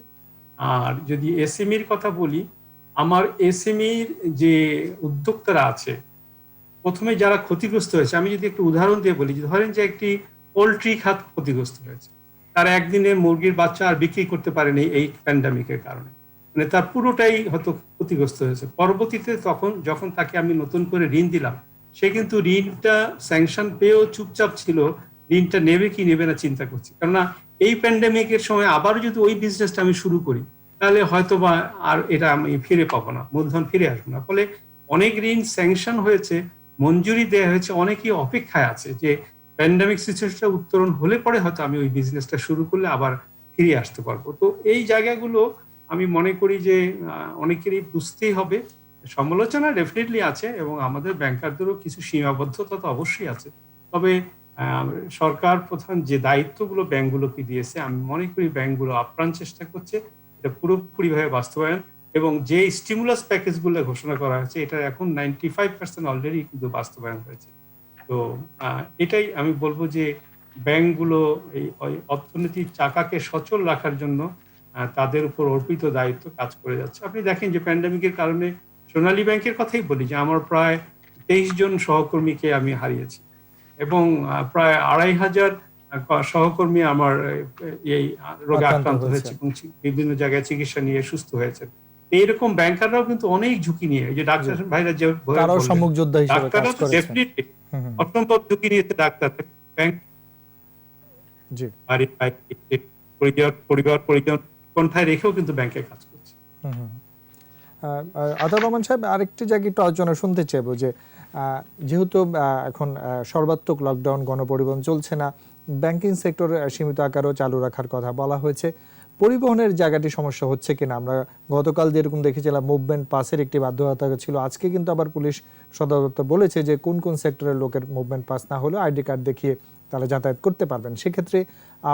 আর যদি এসএমইর কথা বলি, আমার এসএমইর যে উদ্যোক্তারা আছে, প্রথমে যারা ক্ষতিগ্রস্ত হয়েছে, আমি যদি একটু উদাহরণ দিয়ে বলি, ধরেন যে একটি পোলট্রি খাত ক্ষতিগ্রস্ত হয়েছে, তার একদিনে মুরগির বাচ্চা আর বিক্রি করতে পারেনি এই প্যান্ডামিকের কারণে, মানে তার পুরোটাই হয়তো ক্ষতিগ্রস্ত হয়েছে। পরবর্তীতে তখন যখন তাকে আমি নতুন করে ঋণ দিলাম, সে কিন্তু ঋণটা স্যাংশন পেয়েও চুপচাপ ছিল, ঋণটা নেবে কি নেবে না চিন্তা করছে। কেননা এই প্যান্ডামিকের সময় আবার যদি ওই বিজনেসটা আমি শুরু করি, তাহলে হয়তো বা আর এটা আমি ফিরে পাবো না, মূলধন ফিরে আসবো না। ফলে অনেক ঋণ স্যাংশন হয়েছে, মঞ্জুরি দেওয়া হয়েছে, অনেকেই অপেক্ষায় আছে যে প্যান্ডামিক সিচুয়েশনটা উত্তরণ হলে পরে হয়তো আমি ওই বিজনেসটা শুরু করলে আবার ফিরে আসতে পারবো। তো এই জায়গাগুলো আমি মনে করি যে অনেকেরই বুঝতেই হবে। সমালোচনা ডেফিনেটলি আছে এবং আমাদের ব্যাংকারদেরও কিছু সীমাবদ্ধতা তো অবশ্যই আছে, তবে সরকার প্রধান যে দায়িত্বগুলো ব্যাংকগুলোকে দিয়েছে, আমি মনে করি ব্যাংকগুলো আপ্রাণ চেষ্টা করছে এটা পুরোপুরিভাবে বাস্তবায়ন, এবং যে স্টিমুলাস প্যাকেজগুলো ঘোষণা করা হয়েছে, এটা এখন 95% অলরেডি কিন্তু বাস্তবায়ন হয়েছে। তো এটাই আমি বলবো যে ব্যাংকগুলো এই অর্থনীতির চাকাকে সচল রাখার জন্য তাদের উপর অর্পিত দায়িত্ব কাজ করে যাচ্ছে। আপনি দেখেন যে প্যান্ডামিকের কারণে সোনালী ব্যাংকের কথাই বলি যে আমার প্রায় 23 জন সহকর্মীকে আমি হারিয়েছি এবং প্রায় 2,500 সহকর্মী আমার এই রোগে আক্রান্ত হয়েছে এবং বিভিন্ন জায়গায় চিকিৎসা নিয়ে সুস্থ হয়েছে। এইরকম ব্যাংকাররাও কিন্তু অনেক ঝুঁকি নিয়ে, এই যে ডাক্তার ভাইরা যে ডাক্তাররা তো ডেফিনেটলি অসম্ভব ঝুঁকি নিয়েছে, ডাক্তার ব্যাংক পরিবার কোনটায় রেখেও কিন্তু ব্যাংকে কাজ করছে। আতাউর রহমান সাহেব, আরেকটি জায়গায় একটু আলোচনা শুনতে চাইবো যে যেহেতু এখন সর্বাত্মক লকডাউন, গণপরিবহন চলছে না, ব্যাংকিং সেক্টর সীমিত আকারেও চালু রাখার কথা বলা হয়েছে, পরিবহনের জায়গাটি সমস্যা হচ্ছে কিনা? আমরা গতকাল যেরকম দেখেছিলাম মুভমেন্ট পাসের একটি বাধ্যবাধকতা ছিল, আজকে কিন্তু আবার পুলিশ সদর দপ্তর বলেছে যে কোন কোন সেক্টরের লোকের মুভমেন্ট পাস না হলেও আইডি কার্ড দেখিয়ে তারা যাতায়াত করতে পারবেন। সেক্ষেত্রে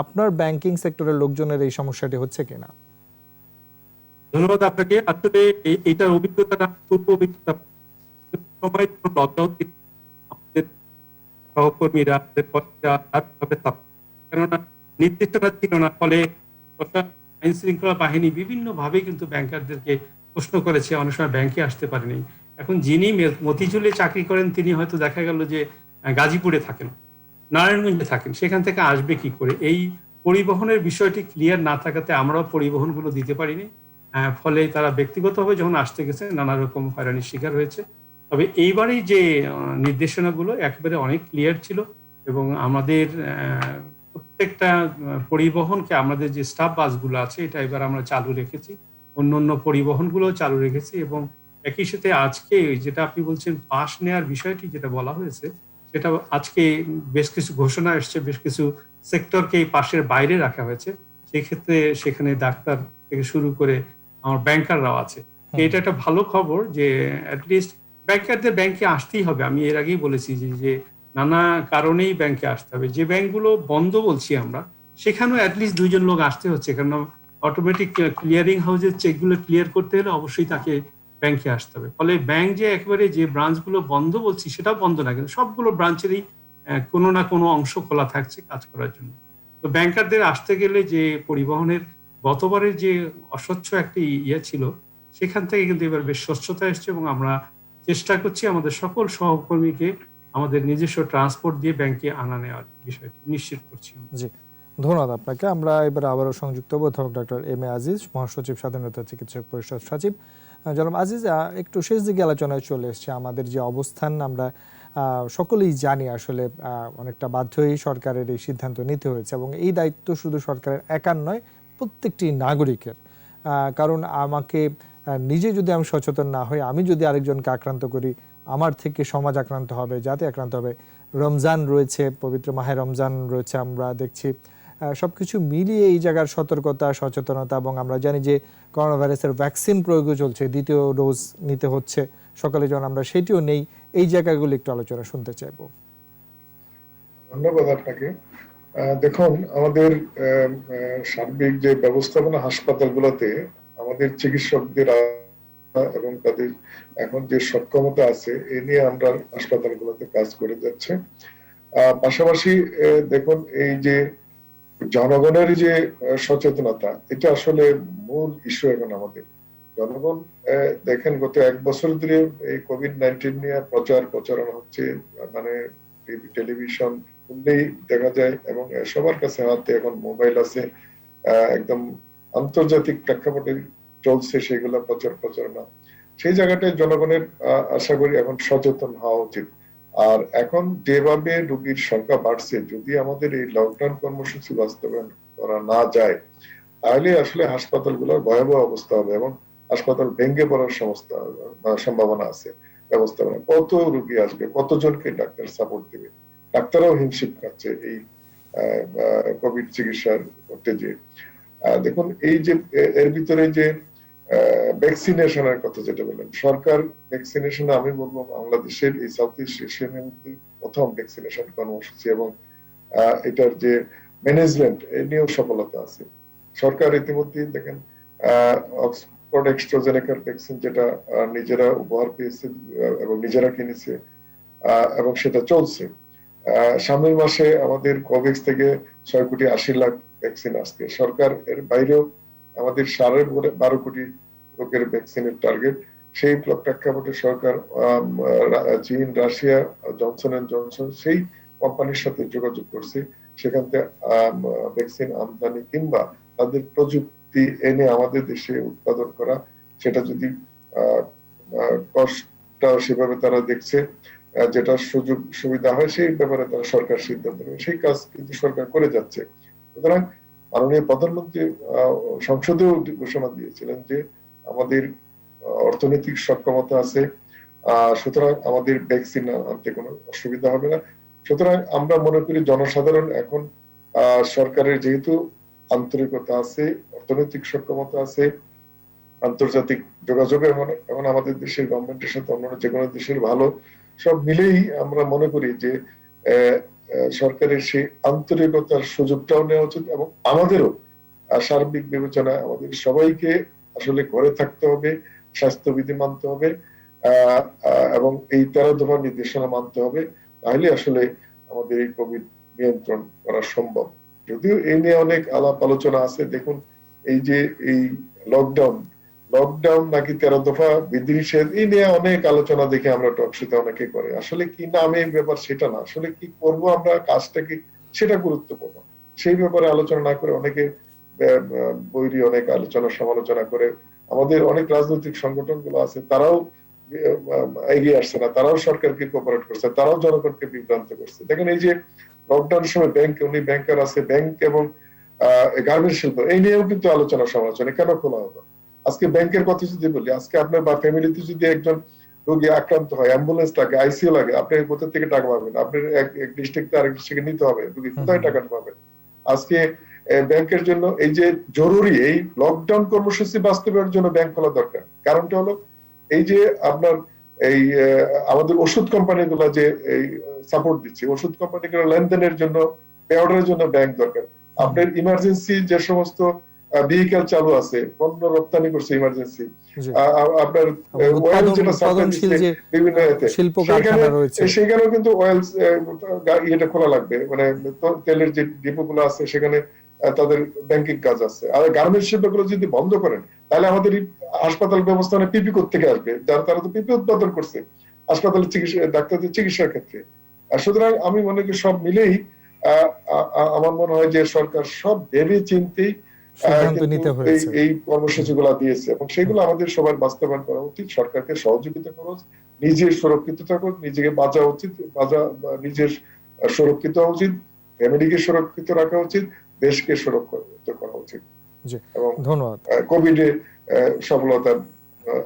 আপনার ব্যাংকিং সেক্টরের লোকজনের এই সমস্যাটি হচ্ছে কিনা? ধন্যবাদ আপনাকে। আসলে এইটার অভিজ্ঞতাটা পূর্ব অভিজ্ঞতা সময় লকডাউন আমাদের সহকর্মীরা আমাদের কর্মীরা কেননা নির্দেশনা ছিল না, ফলে আইন শৃঙ্খলা বাহিনী বিভিন্ন ভাবে কিন্তু ব্যাংকারদেরকে প্রশ্ন করেছে, অনেক সময় ব্যাংকে আসতে পারেনি। এখন যিনি মতিঝিলে চাকরি করেন তিনি হয়তো দেখা গেল যে গাজীপুরে থাকেন, নারায়ণগঞ্জে থাকেন, সেখান থেকে আসবে কি করে? এই পরিবহনের বিষয়টি ক্লিয়ার না থাকাতে আমরাও পরিবহনগুলো দিতে পারিনি। ফলে তারা ব্যক্তিগতভাবে যখন আসতে গেছে নানা রকম হয়রানির শিকার হয়েছে। তবে এইবারই যে নির্দেশনাগুলো একেবারে অনেক ক্লিয়ার ছিল এবং আমাদের প্রত্যেকটা পরিবহনকে, আমাদের যে স্টাফ বাসগুলো আছে এটা এবার আমরা চালু রেখেছি, অন্য পরিবহনগুলো চালু রেখেছি এবং একই সাথে আজকে যেটা আপনি বলছেন পাস নেওয়ার বিষয়টি যেটা বলা হয়েছে, সেটা আজকে বেশ কিছু ঘোষণা এসছে, বেশ কিছু সেক্টরকে এই পাশের বাইরে রাখা হয়েছে। সেই ক্ষেত্রে সেখানে ডাক্তার থেকে শুরু করে আমার ব্যাংকাররাও আছে। এটা একটা ভালো খবর যে অ্যাটলিস্ট ব্যাংকারদের ব্যাংকে আসতেই হবে। আমি এর আগেই বলেছি যে নানা কারণেই ব্যাংকে আসতে হবে। যে ব্যাংকগুলো বন্ধ বলছি আমরা, সেখানেও অ্যাটলিস্ট 2 জন লোক আসতে হচ্ছে, কারণ অটোমেটিক ক্লিয়ারিং হাউসের চেকগুলো ক্লিয়ার করতে হলে অবশ্যই তাকে ব্যাংকে আসতে হবে। ফলে ব্যাংক যে একেবারে যে ব্রাঞ্চগুলো বন্ধ বলছি সেটাও বন্ধ না, কিন্তু সবগুলো ব্রাঞ্চেরই কোনো না কোনো অংশ খোলা থাকছে কাজ করার জন্য। তো ব্যাংকারদের আসতে গেলে যে পরিবহনের গতবারের যে অস্বচ্ছ একটি ছিল, সেখান থেকে কিন্তু এবার বেশ স্বচ্ছতা এসছে এবং আমরা চেষ্টা করছি আমাদের সকল সহকর্মীকে আমাদের নিজস্ব ট্রান্সপোর্ট দিয়ে ব্যাংকে আনা নেওয়ার বিষয়টি নিশ্চিত করছি। জি, ধন্যবাদ আপনাকে। আমরা এবার আবারও সংযুক্ত হব অধ্যাপক ডক্টর এম এ আজিজ, মহাসচিব স্বাধীনতা চিকিৎসক পরিষদ সচিব। জনাব আজিজ, একটু শেষ দিকে আলোচনায় চলে এসছে। আমাদের যে অবস্থান আমরা সকলেই জানি, আসলে অনেকটা বাধ্যই সরকারের এই সিদ্ধান্ত নিতে হয়েছে এবং এই দায়িত্ব শুধু সরকারের একার নয়, প্রত্যেকটি নাগরিকের। কারণ আমাকে নিজে যদি আমি সচেতন না হই, আমি যদি আরেকজনকে আক্রান্ত করি, আমার থেকে সমাজ আক্রান্ত হবে, জাতি আক্রান্ত হবে। রমজান রয়েছে, পবিত্র মাহে রমজান রয়েছে, আমরা দেখছি সবকিছু মিলিয়ে এই জায়গার সতর্কতা, সচেতনতা, এবং আমরা জানি যে করোনা ভাইরাসের ভ্যাকসিন প্রয়োগও চলছে, দ্বিতীয় ডোজ নিতে হচ্ছে সকালে, যখন আমরা সেটিও নেই। এই জায়গাগুলো একটু আলোচনা শুনতে চাইবো। ধন্যবাদ আপনাকে। দেখুন, আমাদের সার্বিক যে ব্যবস্থাপনা হাসপাতালগুলোতে আমাদের চিকিৎসকদের এবং তাদের এখন যে সক্ষমতা আছে এ নিয়ে আমরা হাসপাতালগুলোতে কাজ করে যাচ্ছে। পাশাপাশি দেখুন, এই যে জনগণের যে সচেতনতা, এটা আসলে মূল ইস্যু এখন আমাদের। জনগণ দেখেন গত 1 বছর ধরে এই কোভিড-19 নিয়ে প্রচারণা হচ্ছে, মানে টেলিভিশন খুললেই দেখা যায় এবং সবার কাছে হাতে এখন মোবাইল আছে, একদম আন্তর্জাতিক প্রেক্ষাপটে চলছে সেগুলো প্রচারণা। সেই জায়গাটায় জনগণের আশা করি এখন সচেতন হওয়া উচিত। আর এখন যেভাবে রোগীর সংখ্যা বাড়ছে, যদি আমাদের এই লকডাউন কর্মসূচি বাস্তবায়ন করা না যায়, তাহলে আসলে হাসপাতালগুলোর ভয়াবহ অবস্থা হবে এবং হাসপাতাল ভেঙে পড়ার সম্ভাবনা আছে। ব্যবস্থাপনা কত রোগী আসবে, কতজনকে ডাক্তার সাপোর্ট দেবে? ডাক্তাররাও হিমশিম খাচ্ছে এই কোভিড চিকিৎসা করতে যে। দেখুন, এই যে এর ভিতরে যে ভ্যাকসিনেশনের কথা যেটা বললেন, সরকার ভ্যাকসিনেশনে আমি বলবো বাংলাদেশের এই সাউথ ইস্ট এশিয়ানের মধ্যে প্রথম ভ্যাকসিনেশন কর্মসূচি এবং এটার যে ম্যানেজমেন্ট এ নিয়েও সফলতা আছে। সরকার ইতিমধ্যে দেখেন অক্সফোর্ড অ্যাস্ট্রাজেনেকার ভ্যাকসিন যেটা নিজেরা উপহার পেয়েছে এবং নিজেরা কিনেছে এবং সেটা চলছে। সামনের মাসে আমাদের কোভ্যাক্স থেকে 6,80,00,000 ভ্যাকসিন আসছে। সরকার এর বাইরেও আমাদের 12.5 কোটি লোকের ভ্যাকসিনের টার্গেট। সেই প্রেক্ষাপটে সরকার চীন, রাশিয়া, জনসন এন্ড জনসন সেই কোম্পানির সাথে যোগাযোগ করছে, সেখান থেকে ভ্যাকসিন আমদানি কিংবা তাদের প্রযুক্তি এনে আমাদের দেশে উৎপাদন করা, সেটা যদি কষ্টটা সেভাবে তারা দেখছে, যেটা সুযোগ সুবিধা হয় সেই ব্যাপারে তারা সরকার সিদ্ধান্ত নেবে, সেই কাজ কিন্তু সরকার করে যাচ্ছে। সুতরাং মাননীয় প্রধানমন্ত্রী সংসদেও ঘোষণা দিয়েছিলেন যে আমাদের অর্থনৈতিক সক্ষমতা আছে, সুতরাং আমাদের ভ্যাকসিন আনতে কোনো অসুবিধা হবে না। সুতরাং আমরা মনে করি জনসাধারণ এখন সরকারের যেহেতু আন্তরিকতা আছে, অর্থনৈতিক সক্ষমতা আছে, আন্তর্জাতিক যোগাযোগ এবং আমাদের দেশের গভর্নমেন্টের সাথে অন্যান্য যে কোনো দেশের ভালো সব মিলেই আমরা মনে করি যে সরকারের সেই আন্তরিকতার সুযোগটাও নেওয়া উচিত এবং আমাদেরও সার্বিক বিবেচনায় আমাদের সবাইকে আসলে ঘরে থাকতে হবে, স্বাস্থ্যবিধি মানতে হবে এবং এই 13 দফা নির্দেশনা মানতে হবে, তাহলে আসলে আমাদের এই কোভিড নিয়ন্ত্রণ করা সম্ভব। যদিও এই নিয়ে অনেক আলাপ আলোচনা আছে। দেখুন, এই যে এই লকডাউন নাকি 13 দফা বিধিনিষেধ, এই নিয়ে অনেক আলোচনা দেখে আমরা টকশোতে অনেকে করে। আসলে কি নামে ব্যাপার সেটা না, আসলে কি করব আমরা, কাজটা কি, সেটা গুরুত্বপূর্ণ। সেই ব্যাপারে আলোচনা না করে অনেকে বৈরী অনেক আলোচনা সমালোচনা করে। আমাদের অনেক রাজনৈতিক সংগঠন গুলো আছে, তারাও এগিয়ে আসছে না, তারাও সরকারকে কোঅপারেট করছে, তারাও জনগণকে বিভ্রান্ত করছে। দেখেন, এই যে লকডাউনের সময় উনি ব্যাংকার আছে, ব্যাংক এবং গার্মেন্টস শিল্প, এই নিয়েও কিন্তু আলোচনা সমালোচনা কেন খোলা হলো। আজকে ব্যাংকের কথা যদি বলি, আজকে আপনার বা ফ্যামিলিতে যদি একজন রোগী আক্রান্ত হয়, অ্যাম্বুলেন্স লাগে, আইসিইউ লাগে, আপনি কোথা থেকে টাকা পাবেন? আপনার এক ডিস্ট্রিক্ট আরেক ডিস্ট্রিক্টে নিতে হবে, রোগী কোথায় টাকা পাবেন? আজকে ব্যাংকের জন্য এই যে জরুরি এই লকডাউন কর্মসূচি বাস্তবায়নের জন্য ব্যাংক খোলা দরকার। কারণটা হলো এই যে আপনার এই আমাদের ওষুধ কোম্পানিগুলো যে এই সাপোর্ট দিচ্ছে, ওষুধ কোম্পানিগুলো লেনদেনের জন্য, পে অর্ডারের জন্য ব্যাংক দরকার। আপনার ইমার্জেন্সি যে সমস্ত ভেহিকেল চালু আছে, পণ্য রপ্তানি করছে ইমার্জেন্সি, আপনার ওয়েল যেটা সাপ্লাই দিচ্ছে বিভিন্ন সেখানেও কিন্তু ওয়েল ইয়েটা খোলা লাগবে, মানে তেলের যে ডিপো গুলো আছে সেখানে তাদের ব্যাংকিং কাজ আছে। আর গার্মেন্টস শিল্পগুলো যদি বন্ধ করেন, তাহলে আমাদের হাসপাতাল ব্যবস্থাপনা পিপি থেকে আসবে, যারা তারা তো পিপি উৎপাদন করছে হাসপাতালের চিকিৎসা, ডাক্তারদের চিকিৎসার ক্ষেত্রে। সুতরাং আমি মনে করি সব মিলেই আমার মনে হয় যে সরকার সব ভেবে চিন্তেই এই কর্মসূচি গুলা দিয়েছে এবং সেগুলো আমাদের সবার বাস্তবায়ন করা উচিত। সরকারকে সহযোগিতা করা উচিত, নিজের সুরক্ষিত থাকা উচিত, নিজেকে বাঁচা উচিত, নিজের সুরক্ষিত হওয়া উচিত, ফ্যামিলিকে সুরক্ষিত রাখা উচিত, দেশকে সুরক্ষিত করা উচিত। এবং ধন্যবাদ। কোভিডে সফলতা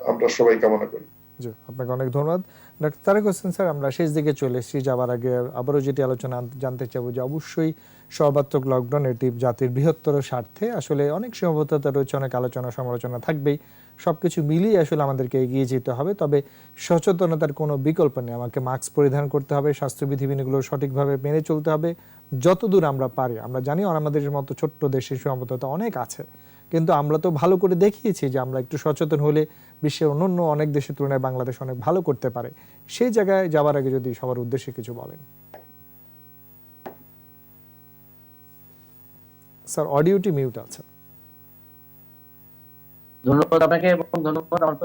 আমরা সবাই কামনা করি। জি, আপনাকে অনেক ধন্যবাদ ডাক্তার তারেক হোসেন স্যার। আমরা শেষ দিকে চলে এসেছি, যাবার আগে আবারও যেটি আলোচনা জানতে চাইবো যে অবশ্যই সর্বাত্মক লকডাউন এটি জাতির বৃহত্তর স্বার্থে, আসলে অনেক সীমাবদ্ধতা রয়েছে, অনেক আলোচনা সমালোচনা থাকবেই, সবকিছু মিলিয়ে আসলে আমাদেরকে এগিয়ে যেতে হবে। তবে সচেতনতার কোনো বিকল্প নেই, আমাকে মাস্ক পরিধান করতে হবে, স্বাস্থ্য বিধিবিধিগুলো সঠিকভাবে মেনে চলতে হবে যতদূর আমরা পারি। আমরা জানি আমাদের মতো ছোট্ট দেশের সীমাবদ্ধতা অনেক আছে, কিন্তু আমরা তো ভালো করে দেখিয়েছি যে আমরা একটু সচেতন হলে বিশ্বের অন্যান্য অনেক দেশের তুলনায় বাংলাদেশ অনেক ভালো করতে পারে। সেই জায়গায় যাবার আগে যদি সবার উদ্দেশ্যে কিছু বলেন স্যার। অডিওটি মিউট আছে। ধন্যবাদ আপনাকে এবং ধন্যবাদ আমার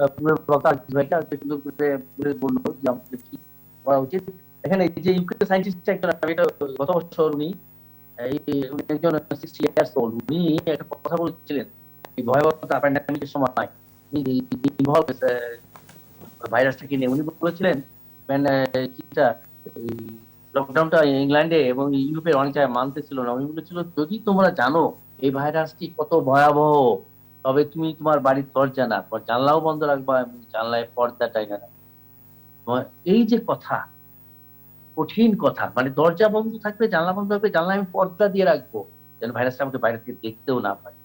ভাইকে আজকে সুন্দর করে বললো যে আমাদের কি করা উচিত। এখানে যে ইউকে সায়েন্টিস্ট একজন, এটা গত বছর উনি একজন 60 ইয়ার্স ওল্ড, উনি একটা কথা বলেছিলেন এই ভয়াবহতা প্যান্ডামিকের সময় ভাইরাসটাকে নিয়ে। উনি বলেছিলেন লকডাউনটা ইংল্যান্ডে এবং ইউরোপের অনেক জায়গায় মানতেছিল না। উনি বলেছিল, যদি তোমরা জানো এই ভাইরাসটি কত ভয়াবহ, তবে তুমি তোমার বাড়ির দরজা না, জানলাও বন্ধ রাখবা, জানলায় পর্দা টাইনা রাখবা। এই যে কথা, কঠিন কথা, মানে দরজা বন্ধ থাকবে, জানলা বন্ধ থাকবে, জানলা আমি পর্দা দিয়ে রাখবো যেন ভাইরাসটা আমাকে বাইরে থেকে দেখতেও না পায়।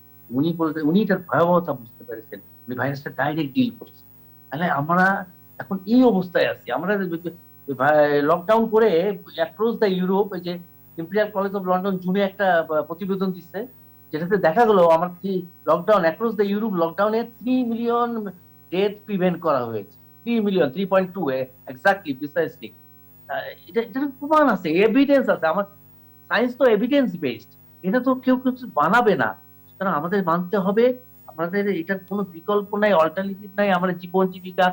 উনি এটার ভয়াবহতা বুঝতে পেরেছেন, উনি ভাইরাসটা ডাইরেক্ট ডিল করছেন। তাহলে আমরা এখন এই অবস্থায় আছি। আমরা লকডাউন করে অ্যাক্রস দ্য ইউরোপ, এই যে ইম্পেরিয়াল কলেজ অফ লন্ডন জুনে একটা প্রতিবেদন দিচ্ছে, যেটাতে দেখা গেল আমার লকডাউন অ্যাক্রস দ্য ইউরোপ লকডাউনে 3 মিলিয়ন ডেথ প্রিভেন্ট করা হয়েছে। 3 মিলিয়ন, 3.2 এক্স্যাক্টলি, প্রিসাইসলি। এটা প্রমাণ আছে, এভিডেন্স আছে। আমার সায়েন্স তো এভিডেন্স বেসড, এটা তো কেউ কিছু বানাবে না। সুতরাং আমাদের মানতে হবে, আমাদের এটার কোনো বিকল্প নাই, অল্টারনেটিভ নাই। আমাদের জীবন জীবিকা,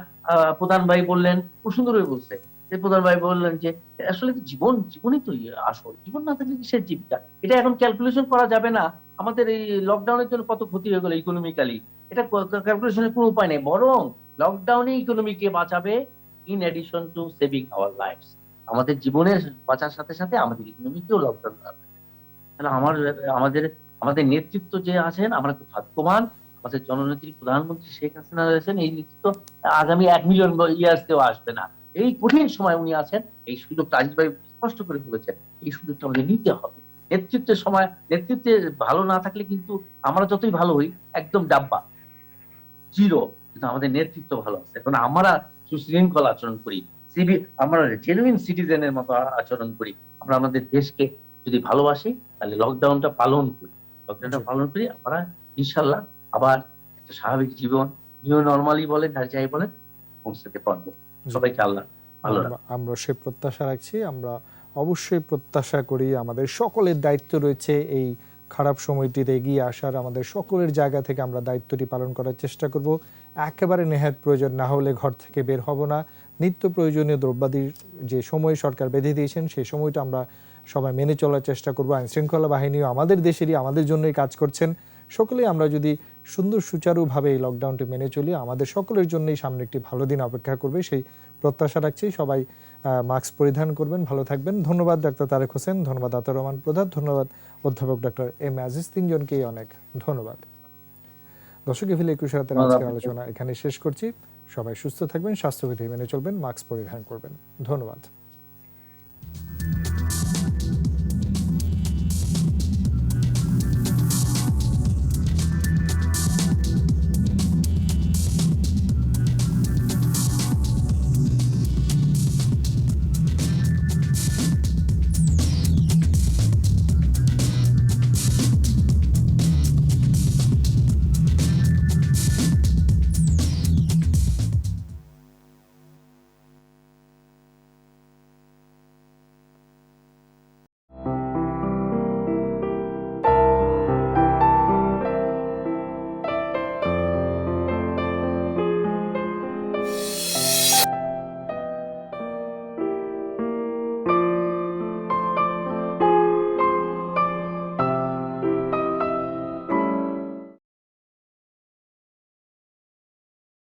প্রধান ভাই বললেন, খুব সুন্দর হয়ে বলছে যে, প্রধান ভাই বললেন যে আসলে জীবনই তো আসল, জীবন না থাকলে কিসের জীবিকা। এটা এখন ক্যালকুলেশন করা যাবে না আমাদের এই লকডাউনের জন্য কত ক্ষতি হয়ে গেল ইকোনমিক্যালি, এটা ক্যালকুলেশনের কোনো উপায় নেই। বরং লকডাউনে ইকোনমিকে বাঁচাবে, in addition to saving our lives. আমাদের জীবনের বাঁচার সাথে সাথে আমাদের ইকোনমিকেও লকডাউন করাবে। তাহলে আমাদের নেতৃত্ব যে আছেন, আমরা খুব ভাগ্যবান। আমাদের জননেত্রী প্রধানমন্ত্রী শেখ হাসিনা রয়েছেন, এই নেতৃত্ব আগামী 1 মিলিয়ন ইয়ার্সেও আসবে না। এই কঠিন সময় উনি আছেন, এই সুযোগটা আজিজ ভাই স্পষ্ট করে বলেছেন, এই সুযোগটা আমাদের নিতে হবে। নেতৃত্বের সময় নেতৃত্বে ভালো না থাকলে কিন্তু আমরা যতই ভালো হই একদম ডাব্বা, জিরো। কিন্তু আমাদের নেতৃত্ব ভালো আছে, এখন আমরা সুশৃঙ্খল আচরণ করি, আমরা জেনুইন সিটিজেনের মতো আচরণ করি, আমরা আমাদের দেশকে যদি ভালোবাসি তাহলে লকডাউনটা পালন করি, লকডাউনটা জি। পালন করি, আমরা ইনশাল্লাহ আবার একটা স্বাভাবিক জীবন, নিউ নর্মালি বলেন আর যাই বলেন, পৌঁছাতে পারবো। জি। সবাইকে আল্লাহ ভালো রাখুন। আমরা সে প্রত্যাশা রাখছি। আমরা অবশ্যই প্রত্যাশা করি আমাদের সকলের দায়িত্ব রয়েছে এই খারাপ সময়টিতে এগিয়ে আসার। আমাদের সকলের জায়গা থেকে আমরা দায়িত্বটি পালন করার চেষ্টা করব। একেবারে নেহাত প্রয়োজন না হলে ঘর থেকে বের হব না। নিত্য প্রয়োজনীয় দ্রব্যাদির যে সময় সরকার বেঁধে দিয়েছেন সেই সময়টা আমরা সবাই মেনে চলার চেষ্টা করব। আইনশৃঙ্খলা বাহিনীও আমাদের দেশেরই, আমাদের জন্যই কাজ করছেন। সকলেই আমরা যদি সুন্দর সুচারুভাবে এই লকডাউনটি মেনে চলি, আমাদের সকলের জন্যই সামনে একটি ভালো দিন অপেক্ষা করবে, সেই প্রত্যাশা রাখছি। সবাই মাস্ক পরিধান করবেন, ভালো থাকবেন। ধন্যবাদ ডাক্তার তারেক হোসেন, ধন্যবাদ আতর রহমান প্রধান, ধন্যবাদ অধ্যাপক ডক্টর এম আজিজ, তিনজনকেই অনেক ধন্যবাদ। দর্শক, এফএল 21 রাতের আজকের আলোচনা এখানে শেষ করছি। সবাই সুস্থ থাকবেন, স্বাস্থ্যবিধি মেনে চলবেন, মাস্ক পরিধান করবেন। ধন্যবাদ।